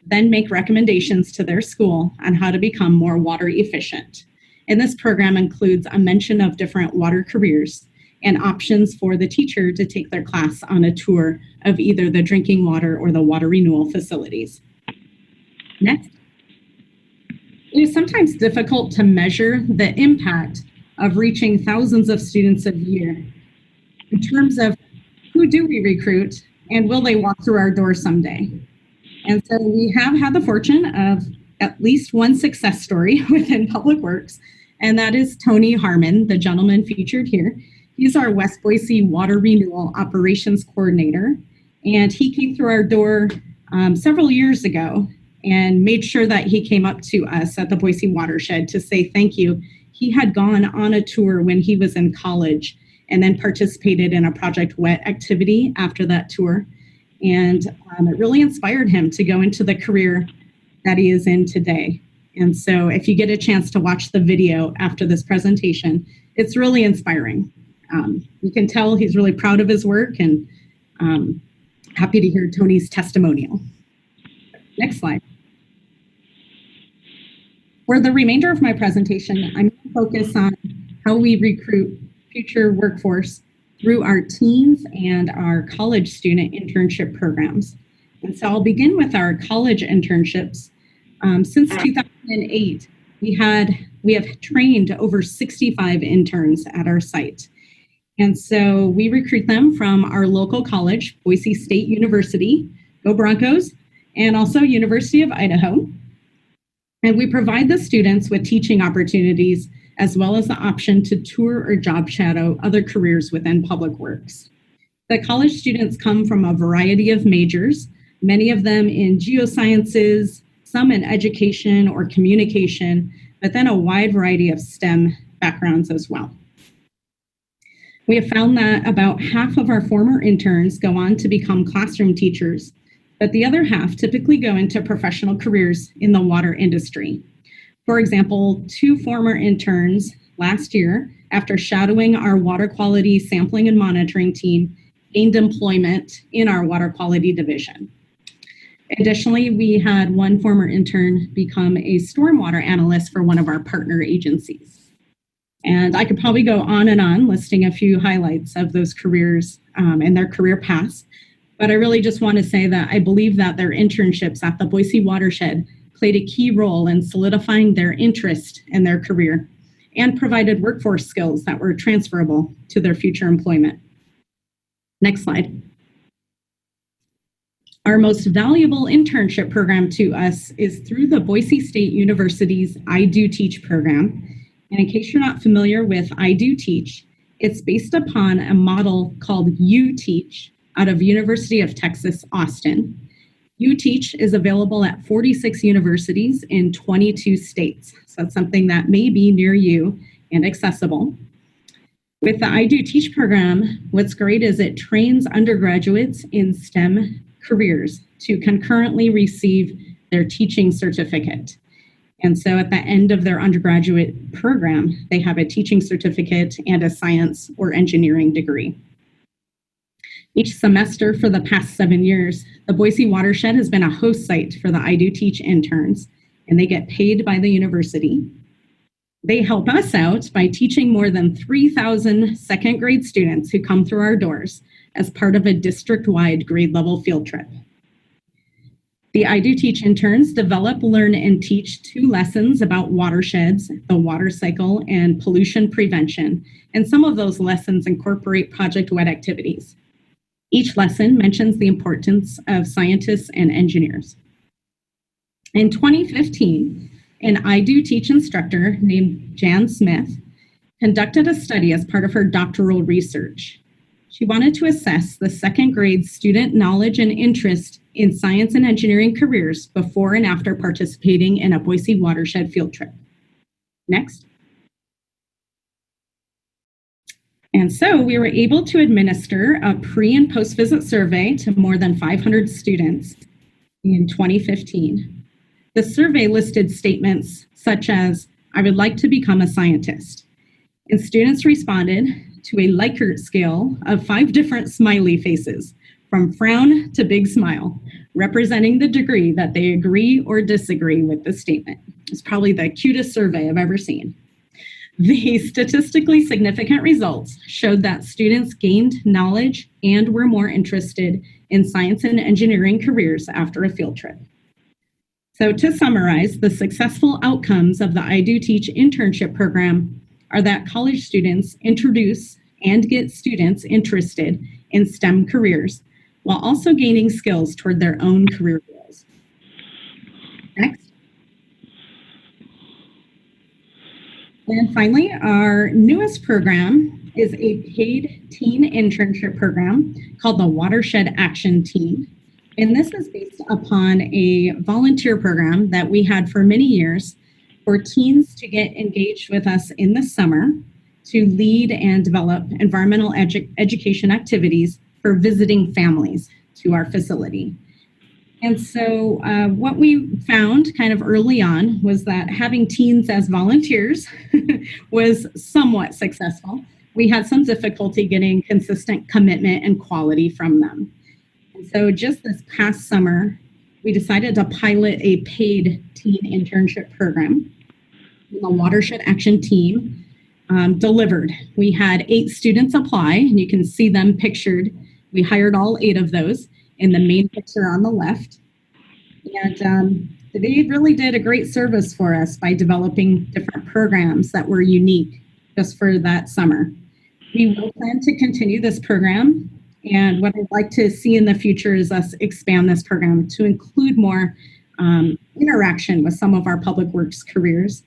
then make recommendations to their school on how to become more water efficient. And this program includes a mention of different water careers and options for the teacher to take their class on a tour of either the drinking water or the water renewal facilities. Next. It is sometimes difficult to measure the impact of reaching thousands of students a year in terms of who do we recruit and will they walk through our door someday? And so we have had the fortune of at least one success story within Public Works, and that is Tony Harmon, the gentleman featured here. He's our West Boise Water Renewal Operations Coordinator, and he came through our door several years ago and made sure that he came up to us at the Boise WaterShed to say thank you. He had gone on a tour when he was in college and then participated in a Project WET activity after that tour. And it really inspired him to go into the career that he is in today. And so if you get a chance to watch the video after this presentation, it's really inspiring. You can tell he's really proud of his work, and happy to hear Tony's testimonial. Next slide. For the remainder of my presentation, I'm going to focus on how we recruit future workforce through our teens and our college student internship programs. And so I'll begin with our college internships. Since 2008, we have trained over 65 interns at our site. And so we recruit them from our local college, Boise State University, go Broncos, and also University of Idaho. And we provide the students with teaching opportunities as well as the option to tour or job shadow other careers within public works. The college students come from a variety of majors, many of them in geosciences, some in education or communication, but then a wide variety of STEM backgrounds as well. We have found that about half of our former interns go on to become classroom teachers, but the other half typically go into professional careers in the water industry. For example, 2 former interns last year, after shadowing our water quality sampling and monitoring team, gained employment in our water quality division. Additionally, we had 1 former intern become a stormwater analyst for one of our partner agencies. And I could probably go on and on listing a few highlights of those careers and their career paths. But I really just want to say that I believe that their internships at the Boise WaterShed played a key role in solidifying their interest in their career and provided workforce skills that were transferable to their future employment. Next slide. Our most valuable internship program to us is through the Boise State University's I Do Teach program. And in case you're not familiar with I Do Teach, it's based upon a model called You Teach out of University of Texas, Austin. You Teach is available at 46 universities in 22 states. So that's something that may be near you and accessible. With the I Do Teach program, what's great is it trains undergraduates in STEM careers to concurrently receive their teaching certificate. And so at the end of their undergraduate program, they have a teaching certificate and a science or engineering degree. Each semester for the past 7 years, the Boise WaterShed has been a host site for the I Do Teach interns, and they get paid by the university. They help us out by teaching more than 3,000 second grade students who come through our doors as part of a district-wide grade level field trip. The I Do Teach interns develop, learn, and teach 2 lessons about watersheds, the water cycle, and pollution prevention, and some of those lessons incorporate Project WET activities. Each lesson mentions the importance of scientists and engineers. In 2015, an I Do Teach instructor named Jan Smith conducted a study as part of her doctoral research. She wanted to assess the second grade student knowledge and interest in science and engineering careers before and after participating in a Boise WaterShed field trip. Next. And so we were able to administer a pre and post visit survey to more than 500 students in 2015. The survey listed statements such as, "I would like to become a scientist." And students responded to a Likert scale of 5 different smiley faces, from frown to big smile, representing the degree that they agree or disagree with the statement. It's probably the cutest survey I've ever seen. The statistically significant results showed that students gained knowledge and were more interested in science and engineering careers after a field trip. So to summarize, the successful outcomes of the I Do Teach internship program are that college students introduce and get students interested in STEM careers while also gaining skills toward their own career goals. Next. And finally, our newest program is a paid teen internship program called the WaterShed Action Team. And this is based upon a volunteer program that we had for many years for teens to get engaged with us in the summer to lead and develop environmental education activities for visiting families to our facility. And so what we found kind of early on was that having teens as volunteers was somewhat successful. We had some difficulty getting consistent commitment and quality from them. And so just this past summer, we decided to pilot a paid teen internship program. The Watershed Action Team delivered. We had 8 students apply, and you can see them pictured. We hired all 8 of those in the main picture on the left. And they really did a great service for us by developing different programs that were unique just for that summer. We will plan to continue this program. And what I'd like to see in the future is us expand this program to include more interaction with some of our public works careers,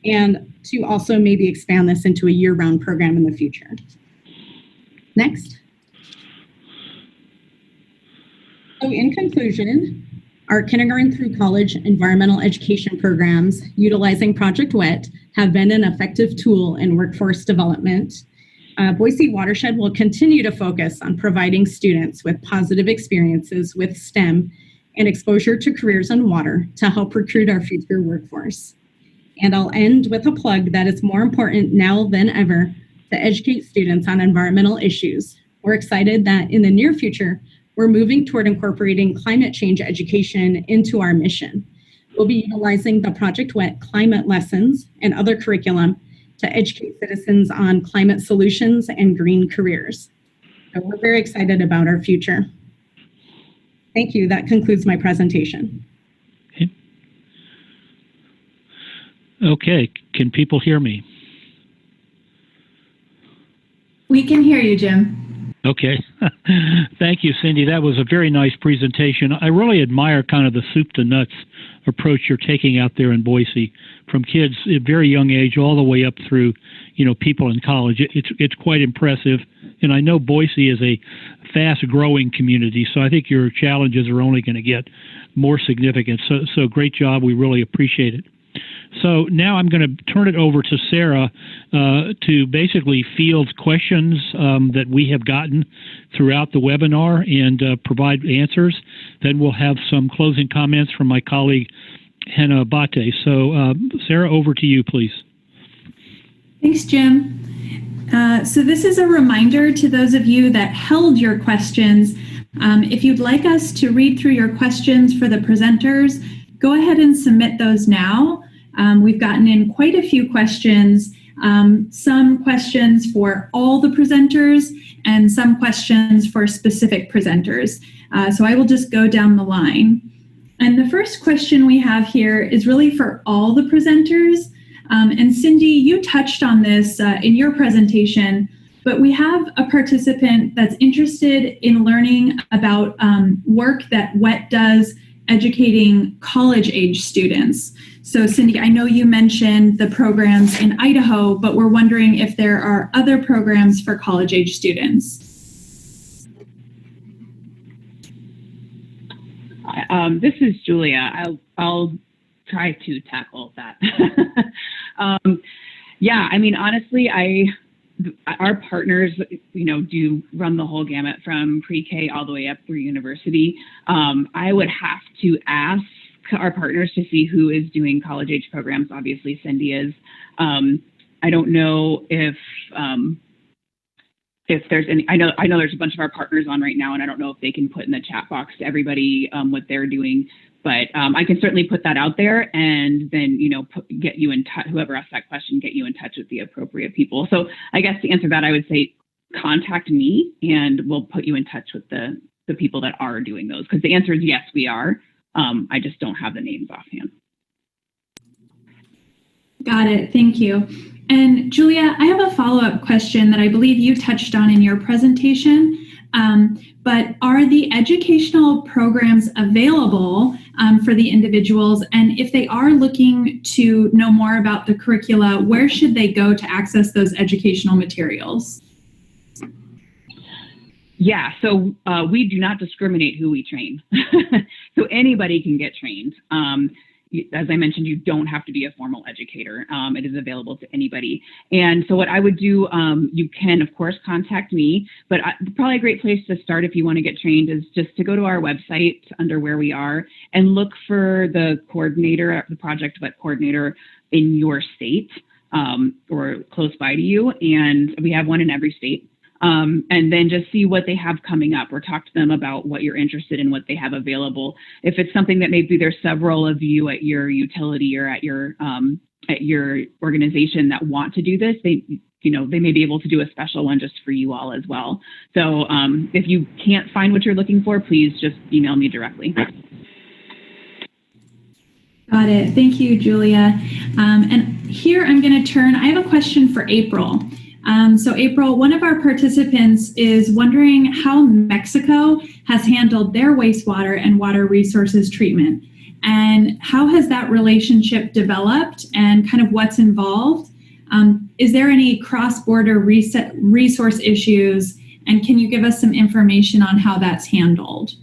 and to also maybe expand this into a year-round program in the future. Next. So in conclusion, our kindergarten through college environmental education programs utilizing Project WET have been an effective tool in workforce development. Boise WaterShed will continue to focus on providing students with positive experiences with STEM and exposure to careers in water to help recruit our future workforce. And I'll end with a plug that it's more important now than ever to educate students on environmental issues. We're excited that in the near future, we're moving toward incorporating climate change education into our mission. We'll be utilizing the Project WET climate lessons and other curriculum to educate citizens on climate solutions and green careers. So we're very excited about our future. Thank you. That concludes my presentation. Okay. Can people hear me? We can hear you, Jim. Okay. Thank you, Cindy. That was a very nice presentation. I really admire kind of the soup to nuts approach you're taking out there in Boise, from kids at a very young age all the way up through, people in college. It's quite impressive. And I know Boise is a fast growing community, so I think your challenges are only going to get more significant. So great job. We really appreciate it. So now I'm going to turn it over to Sarah to basically field questions that we have gotten throughout the webinar and provide answers. Then we'll have some closing comments from my colleague, Hannah Abate. So Sarah, over to you, please. Thanks, Jim. So this is a reminder to those of you that held your questions. If you'd like us to read through your questions for the presenters, go ahead and submit those now. We've gotten in quite a few questions, some questions for all the presenters and some questions for specific presenters. So I will just go down the line. And the first question we have here is really for all the presenters. And Cindy, you touched on this in your presentation, but we have a participant that's interested in learning about work that WET does educating college-age students. So Cindy, I know you mentioned the programs in Idaho, but we're wondering if there are other programs for college-age students. This is Julia. I'll try to tackle that. Yeah, I mean, honestly, our partners, do run the whole gamut from pre-K all the way up through university. I would have to ask our partners to see who is doing college age programs. Obviously, Cindy is. I don't know if there's any. I know there's a bunch of our partners on right now, and I don't know if they can put in the chat box to everybody what they're doing. But I can certainly put that out there, and then get you in touch. Whoever asked that question, get you in touch with the appropriate people. So I guess to answer that, I would say contact me, and we'll put you in touch with the people that are doing those. Because the answer is yes, we are. I just don't have the names offhand. Got it. Thank you. And Julia, I have a follow-up question that I believe you touched on in your presentation. But are the educational programs available for the individuals? And if they are looking to know more about the curricula, where should they go to access those educational materials? Yeah, so we do not discriminate who we train. So anybody can get trained. as I mentioned, you don't have to be a formal educator. It is available to anybody. And so what I would do, you can, of course, contact me, but probably a great place to start if you want to get trained is just to go to our website under where we are and look for the coordinator, the project WET coordinator in your state or close by to you. And we have one in every state. And then just see what they have coming up or talk to them about what you're interested in, what they have available. If it's something that maybe there's several of you at your utility or at your organization that want to do this, they may be able to do a special one just for you all as well. So if you can't find what you're looking for, please just email me directly. Got it. Thank you, Julia. And here I'm going to turn, I have a question for April. So April, one of our participants is wondering how Mexico has handled their wastewater and water resources treatment, and how has that relationship developed and kind of what's involved? Is there any cross-border resource issues, and can you give us some information on how that's handled?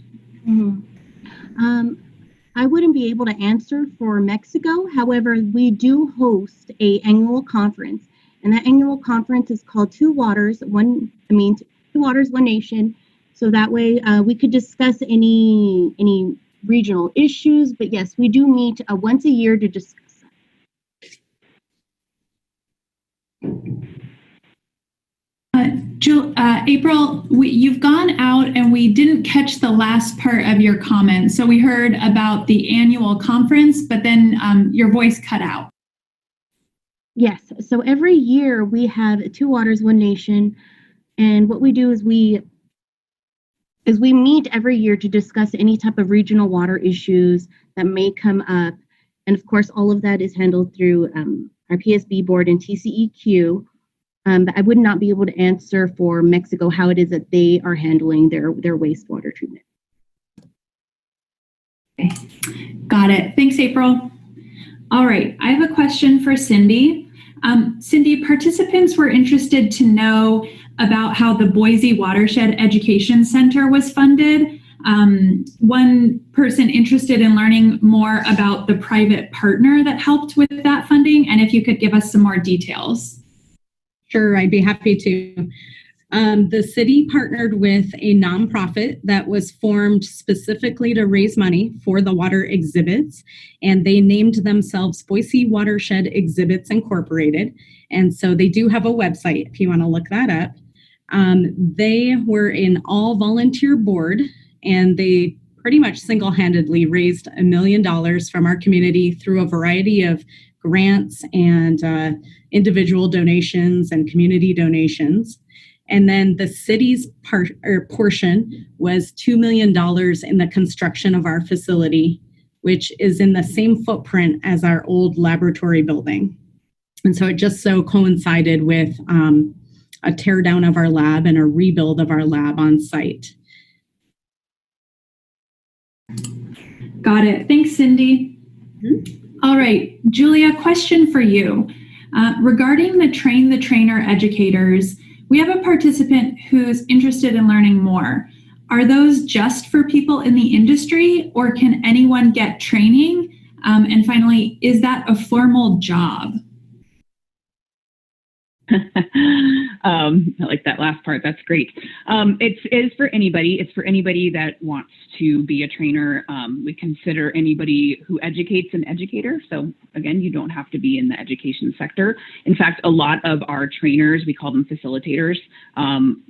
I wouldn't be able to answer for Mexico. However, we do host an annual conference. And that annual conference is called Two Waters, One Nation. So that way we could discuss any regional issues. But yes, we do meet once a year to discuss that. April, you've gone out and we didn't catch the last part of your comment. So we heard about the annual conference, but then your voice cut out. Yes, so every year we have Two Waters, One Nation, and what we do is we meet every year to discuss any type of regional water issues that may come up, and of course all of that is handled through our PSB board and TCEQ. But I would not be able to answer for Mexico how it is that they are handling their wastewater treatment. Okay. Got it. Thanks, April. All right, I have a question for Cindy. Cindy, participants were interested to know about how the Boise WaterShed Education Center was funded. One person interested in learning more about the private partner that helped with that funding, and if you could give us some more details. Sure, I'd be happy to. The city partnered with a nonprofit that was formed specifically to raise money for the water exhibits, and they named themselves Boise WaterShed Exhibits Incorporated. And so they do have a website if you want to look that up. They were an all-volunteer board, and they pretty much single-handedly raised $1 million from our community through a variety of grants and individual donations and community donations. And then the city's portion was $2 million in the construction of our facility, which is in the same footprint as our old laboratory building. And so it just so coincided with a tear down of our lab and a rebuild of our lab on site. Got it. Thanks, Cindy. All right, Julia, question for you. Regarding the Train the Trainer educators, we have a participant who's interested in learning more. Are those just for people in the industry, or can anyone get training? And finally, is that a formal job? I like that last part. That's great. It is for anybody. It's for anybody that wants to be a trainer. We consider anybody who educates an educator. So again, you don't have to be in the education sector. In fact, a lot of our trainers, we call them facilitators,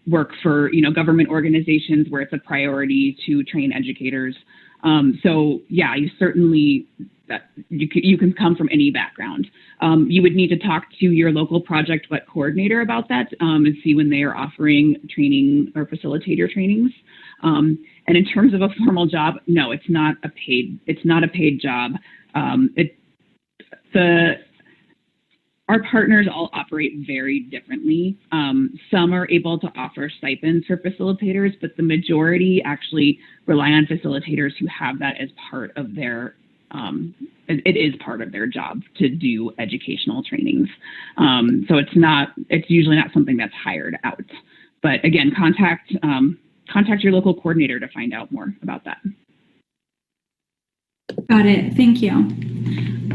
work for government organizations where it's a priority to train educators. So yeah, you certainly you can come from any background. You would need to talk to your local project WET coordinator about that and see when they are offering training or facilitator trainings. And in terms of a formal job, no, it's not a paid job. Our partners all operate very differently. Some are able to offer stipends for facilitators, but the majority actually rely on facilitators who have that as part of their it is part of their job to do educational trainings. So it's usually not something that's hired out. But again, contact your local coordinator to find out more about that. Got it. Thank you.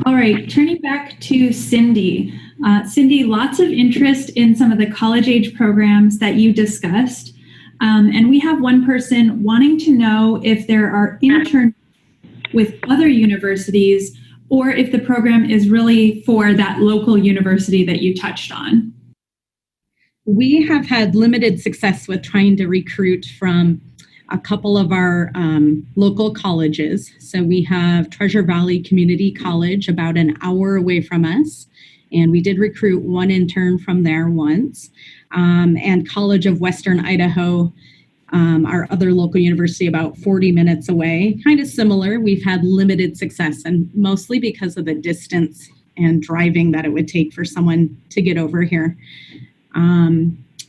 All right, turning back to Cindy. Cindy, lots of interest in some of the college age programs that you discussed. And we have one person wanting to know if there are interns with other universities or if the program is really for that local university that you touched on. We have had limited success with trying to recruit from a couple of our local colleges. So we have Treasure Valley Community College about an hour away from us. And we did recruit one intern from there once. And College of Western Idaho, our other local university about 40 minutes away, kind of similar. We've had limited success, and mostly because of the distance and driving that it would take for someone to get over here.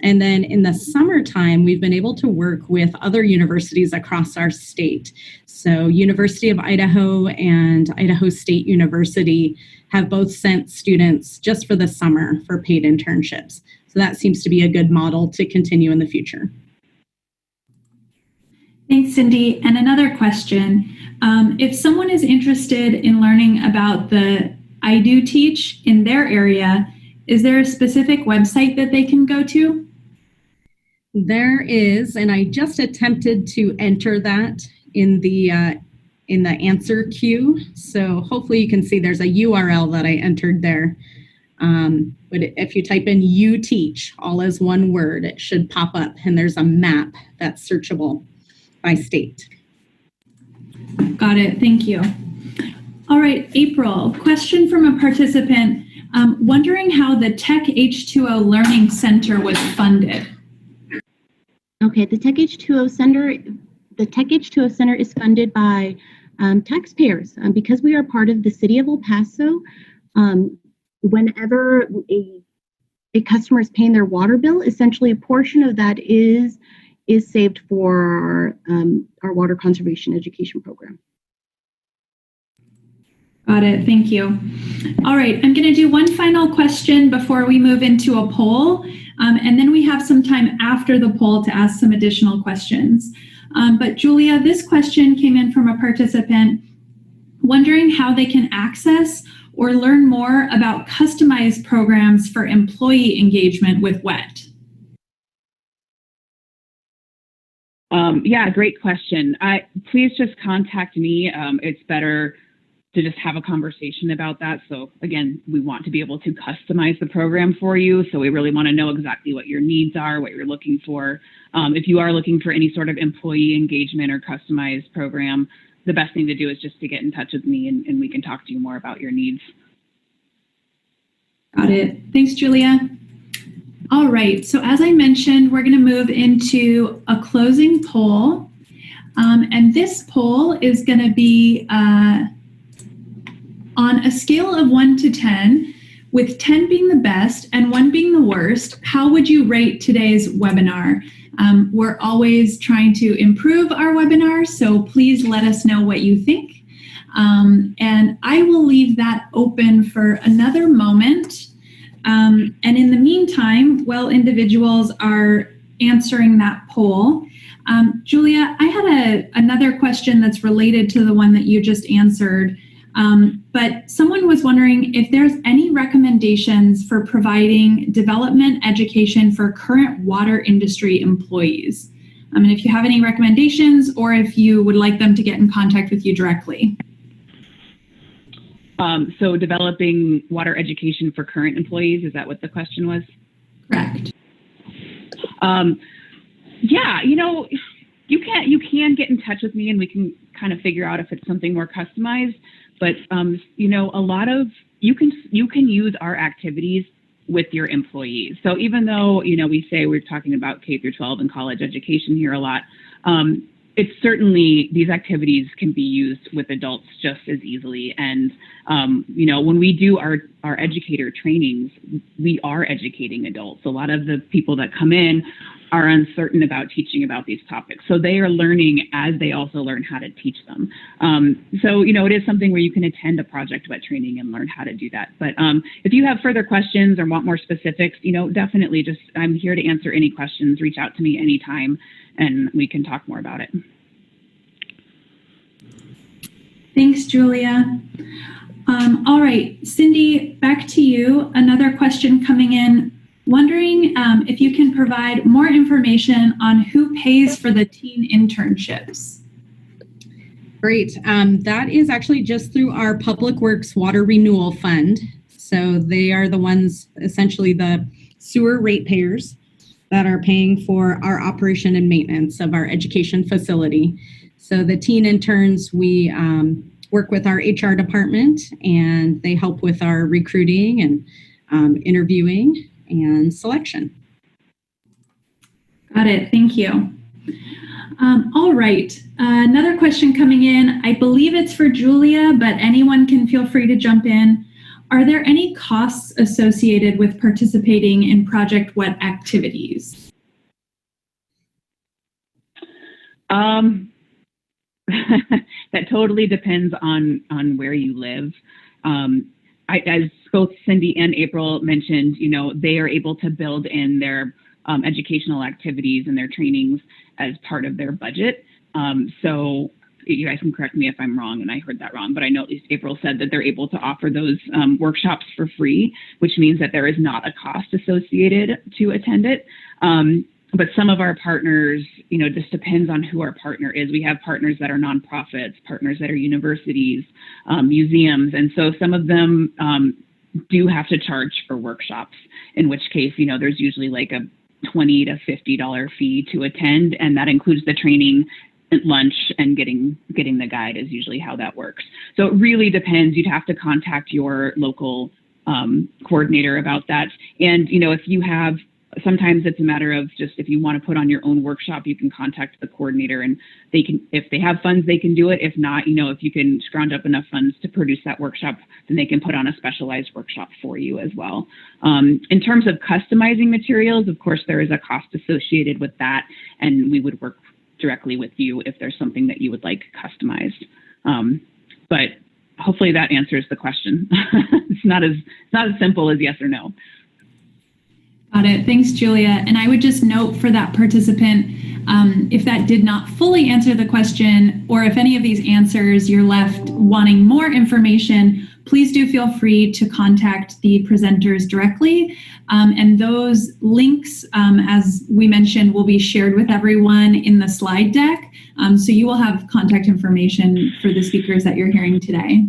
And then in the summertime, we've been able to work with other universities across our state. So University of Idaho and Idaho State University have both sent students just for the summer for paid internships. So that seems to be a good model to continue in the future. Thanks, Cindy. And another question. If someone is interested in learning about the I Do Teach in their area, is there a specific website that they can go to? There is, and I just attempted to enter that in the answer queue. So hopefully you can see there's a URL that I entered there. But if you type in "You Teach" all as one word, it should pop up, and there's a map that's searchable by state. Got it. Thank you. All right, April, question from a participant wondering how the Tech H2O Learning Center was funded. Okay, the Tech H2O Center is funded by taxpayers because we are part of the city of El Paso. Whenever a customer is paying their water bill, essentially a portion of that is saved for our water conservation education program. Got it. Thank you. All right, I'm going to do one final question before we move into a poll, and then we have some time after the poll to ask some additional questions. But Julia, this question came in from a participant wondering how they can access or learn more about customized programs for employee engagement with WET. Yeah, great question. Please just contact me. It's better to just have a conversation about that. So again, we want to be able to customize the program for you. So we really want to know exactly what your needs are, what you're looking for. If you are looking for any sort of employee engagement or customized program, the best thing to do is just to get in touch with me and we can talk to you more about your needs. Got it. Thanks, Julia. All right, so as I mentioned, we're going to move into a closing poll. And this poll is going to be on a scale of 1 to 10, with 10 being the best and 1 being the worst. How would you rate today's webinar? We're always trying to improve our webinars, so please let us know what you think. And I will leave that open for another moment. And in the meantime, while individuals are answering that poll, Julia, I had another question that's related to the one that you just answered. But someone was wondering if there's any recommendations for providing development education for current water industry employees. And if you have any recommendations or if you would like them to get in contact with you directly. So developing water education for current employees, is that what the question was? Correct. Yeah, you know, you can get in touch with me and we can kind of figure out if it's something more customized. But you know, a lot of you can use our activities with your employees. So even though, you know, we say we're talking about K through 12 and college education here a lot, it's certainly, these activities can be used with adults just as easily. And, you know, when we do our educator trainings, we are educating adults. A lot of the people that come in are uncertain about teaching about these topics. So they are learning as they also learn how to teach them. So, you know, it is something where you can attend a Project WET training and learn how to do that. But if you have further questions or want more specifics, you know, definitely just, I'm here to answer any questions. Reach out to me anytime and we can talk more about it. Thanks, Julia. All right, Cindy, back to you. Another question coming in, wondering if you can provide more information on who pays for the teen internships. Great. That is actually just through our Public Works Water Renewal Fund. So they are the ones, essentially the sewer ratepayers that are paying for our operation and maintenance of our education facility. So the teen interns, we work with our HR department, and they help with our recruiting and interviewing and selection. Got it. Thank you. All right. Another question coming in. I believe it's for Julia, but anyone can feel free to jump in. Are there any costs associated with participating in Project WET activities? That totally depends on where you live. As both Cindy and April mentioned, they are able to build in their educational activities and their trainings as part of their budget. So you guys can correct me if I'm wrong and I heard that wrong, but I know at least April said that they're able to offer those workshops for free, which means that there is not a cost associated to attend it. But some of our partners, just depends on who our partner is. We have partners that are nonprofits, partners that are universities, museums. And so some of them do have to charge for workshops, in which case, there's usually like a $20 to $50 fee to attend. And that includes the training, lunch, and getting the guide is usually how that works. So it really depends. You'd have to contact your local coordinator about that. And, if you have, sometimes it's a matter of just, if you want to put on your own workshop, you can contact the coordinator and they can, if they have funds, they can do it. If not, if you can scrounge up enough funds to produce that workshop, then they can put on a specialized workshop for you as well. In terms of customizing materials, of course, there is a cost associated with that, and we would work directly with you if there's something that you would like customized. But hopefully that answers the question. It's not as simple as yes or no. Got it. Thanks, Julia. And I would just note for that participant, if that did not fully answer the question, or if any of these answers you're left wanting more information, please do feel free to contact the presenters directly. And those links, as we mentioned, will be shared with everyone in the slide deck. So you will have contact information for the speakers that you're hearing today.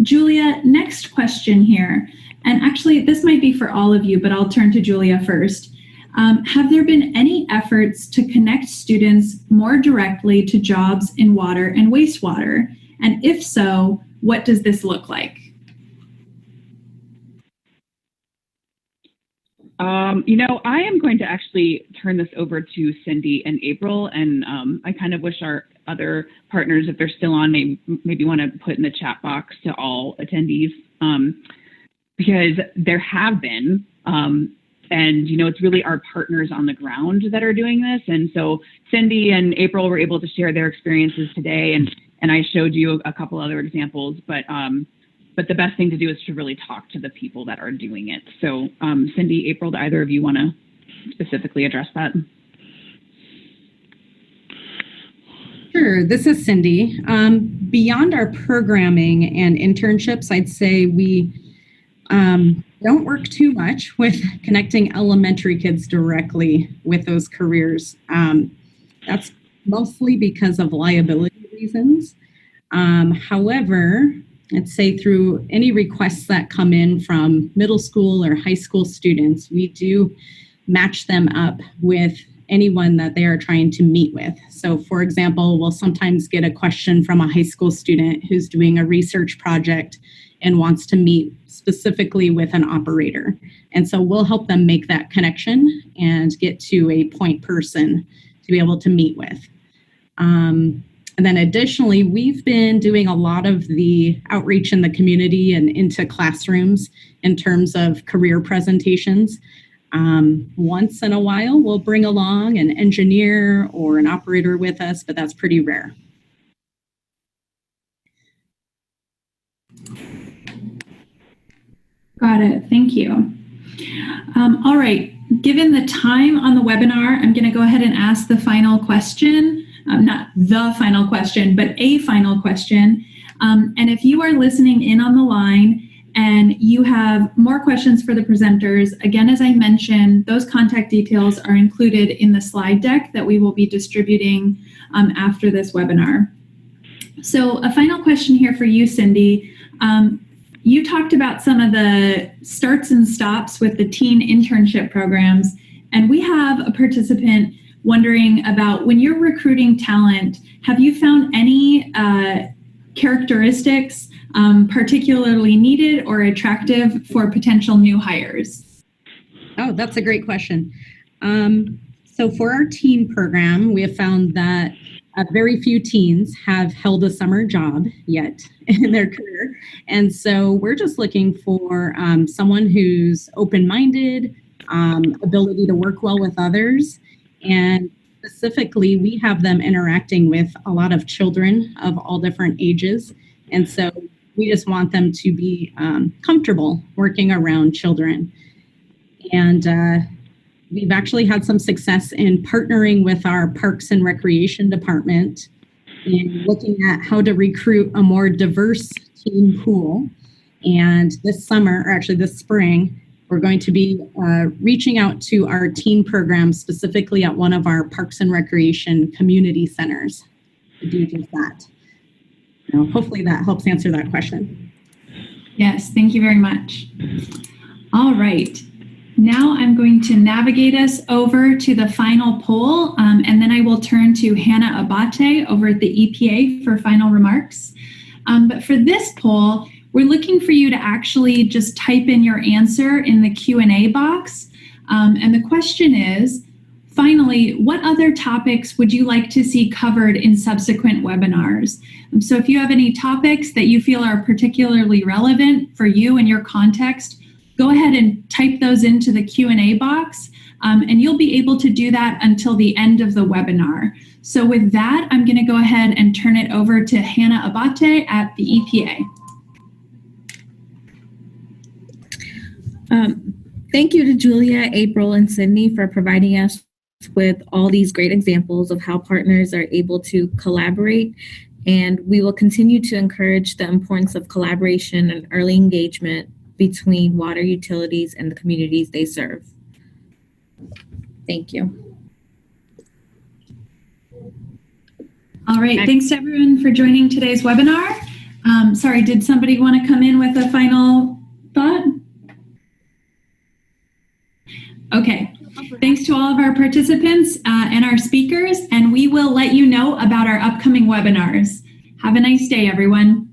Julia, next question here. And actually, this might be for all of you, but I'll turn to Julia first. Have there been any efforts to connect students more directly to jobs in water and wastewater? And if so, what does this look like? I am going to actually turn this over to Cindy and April, and I kind of wish our other partners, if they're still on, maybe want to put in the chat box to all attendees. Because there have been, and it's really our partners on the ground that are doing this. And so Cindy and April were able to share their experiences today, and I showed you a couple other examples, but the best thing to do is to really talk to the people that are doing it. So Cindy, April, do either of you want to specifically address that? Sure, this is Cindy. Beyond our programming and internships, I'd say we don't work too much with connecting elementary kids directly with those careers. That's mostly because of liability reasons. However, I'd say through any requests that come in from middle school or high school students, we do match them up with anyone that they are trying to meet with. So for example, we'll sometimes get a question from a high school student who's doing a research project and wants to meet specifically with an operator. And so we'll help them make that connection and get to a point person to be able to meet with. And then additionally, we've been doing a lot of the outreach in the community and into classrooms in terms of career presentations. Once in a while, we'll bring along an engineer or an operator with us, but that's pretty rare. Got it. Thank you. All right. Given the time on the webinar, I'm going to go ahead and ask the final question. not the final question, but a final question. And if you are listening in on the line and you have more questions for the presenters, again, as I mentioned, those contact details are included in the slide deck that we will be distributing after this webinar. So a final question here for you, Cindy. You talked about some of the starts and stops with the teen internship programs, and we have a participant wondering about when you're recruiting talent, have you found any characteristics particularly needed or attractive for potential new hires? Oh, that's a great question. So for our teen program, we have found that very few teens have held a summer job yet in their career. And so we're just looking for someone who's open-minded, ability to work well with others. And specifically, we have them interacting with a lot of children of all different ages. And so we just want them to be comfortable working around children. And we've actually had some success in partnering with our Parks and Recreation Department in looking at how to recruit a more diverse teen pool. And this summer, or actually this spring, we're going to be reaching out to our teen program, specifically at one of our Parks and Recreation community centers to do just that. So hopefully that helps answer that question. Yes, thank you very much. All right. Now I'm going to navigate us over to the final poll, and then I will turn to Hannah Abate over at the EPA for final remarks. But for this poll, we're looking for you to actually just type in your answer in the Q&A box. And the question is, finally, what other topics would you like to see covered in subsequent webinars? So if you have any topics that you feel are particularly relevant for you and your context, go ahead and type those into the Q&A box, and you'll be able to do that until the end of the webinar. So with that, I'm going to go ahead and turn it over to Hannah Abate at the EPA. Thank you to Julia, April, and Sydney for providing us with all these great examples of how partners are able to collaborate, and we will continue to encourage the importance of collaboration and early engagement between water utilities and the communities they serve. Thank you. All right, thanks to everyone for joining today's webinar. Sorry, did somebody want to come in with a final thought? Okay, thanks to all of our participants and our speakers, and we will let you know about our upcoming webinars. Have a nice day, everyone.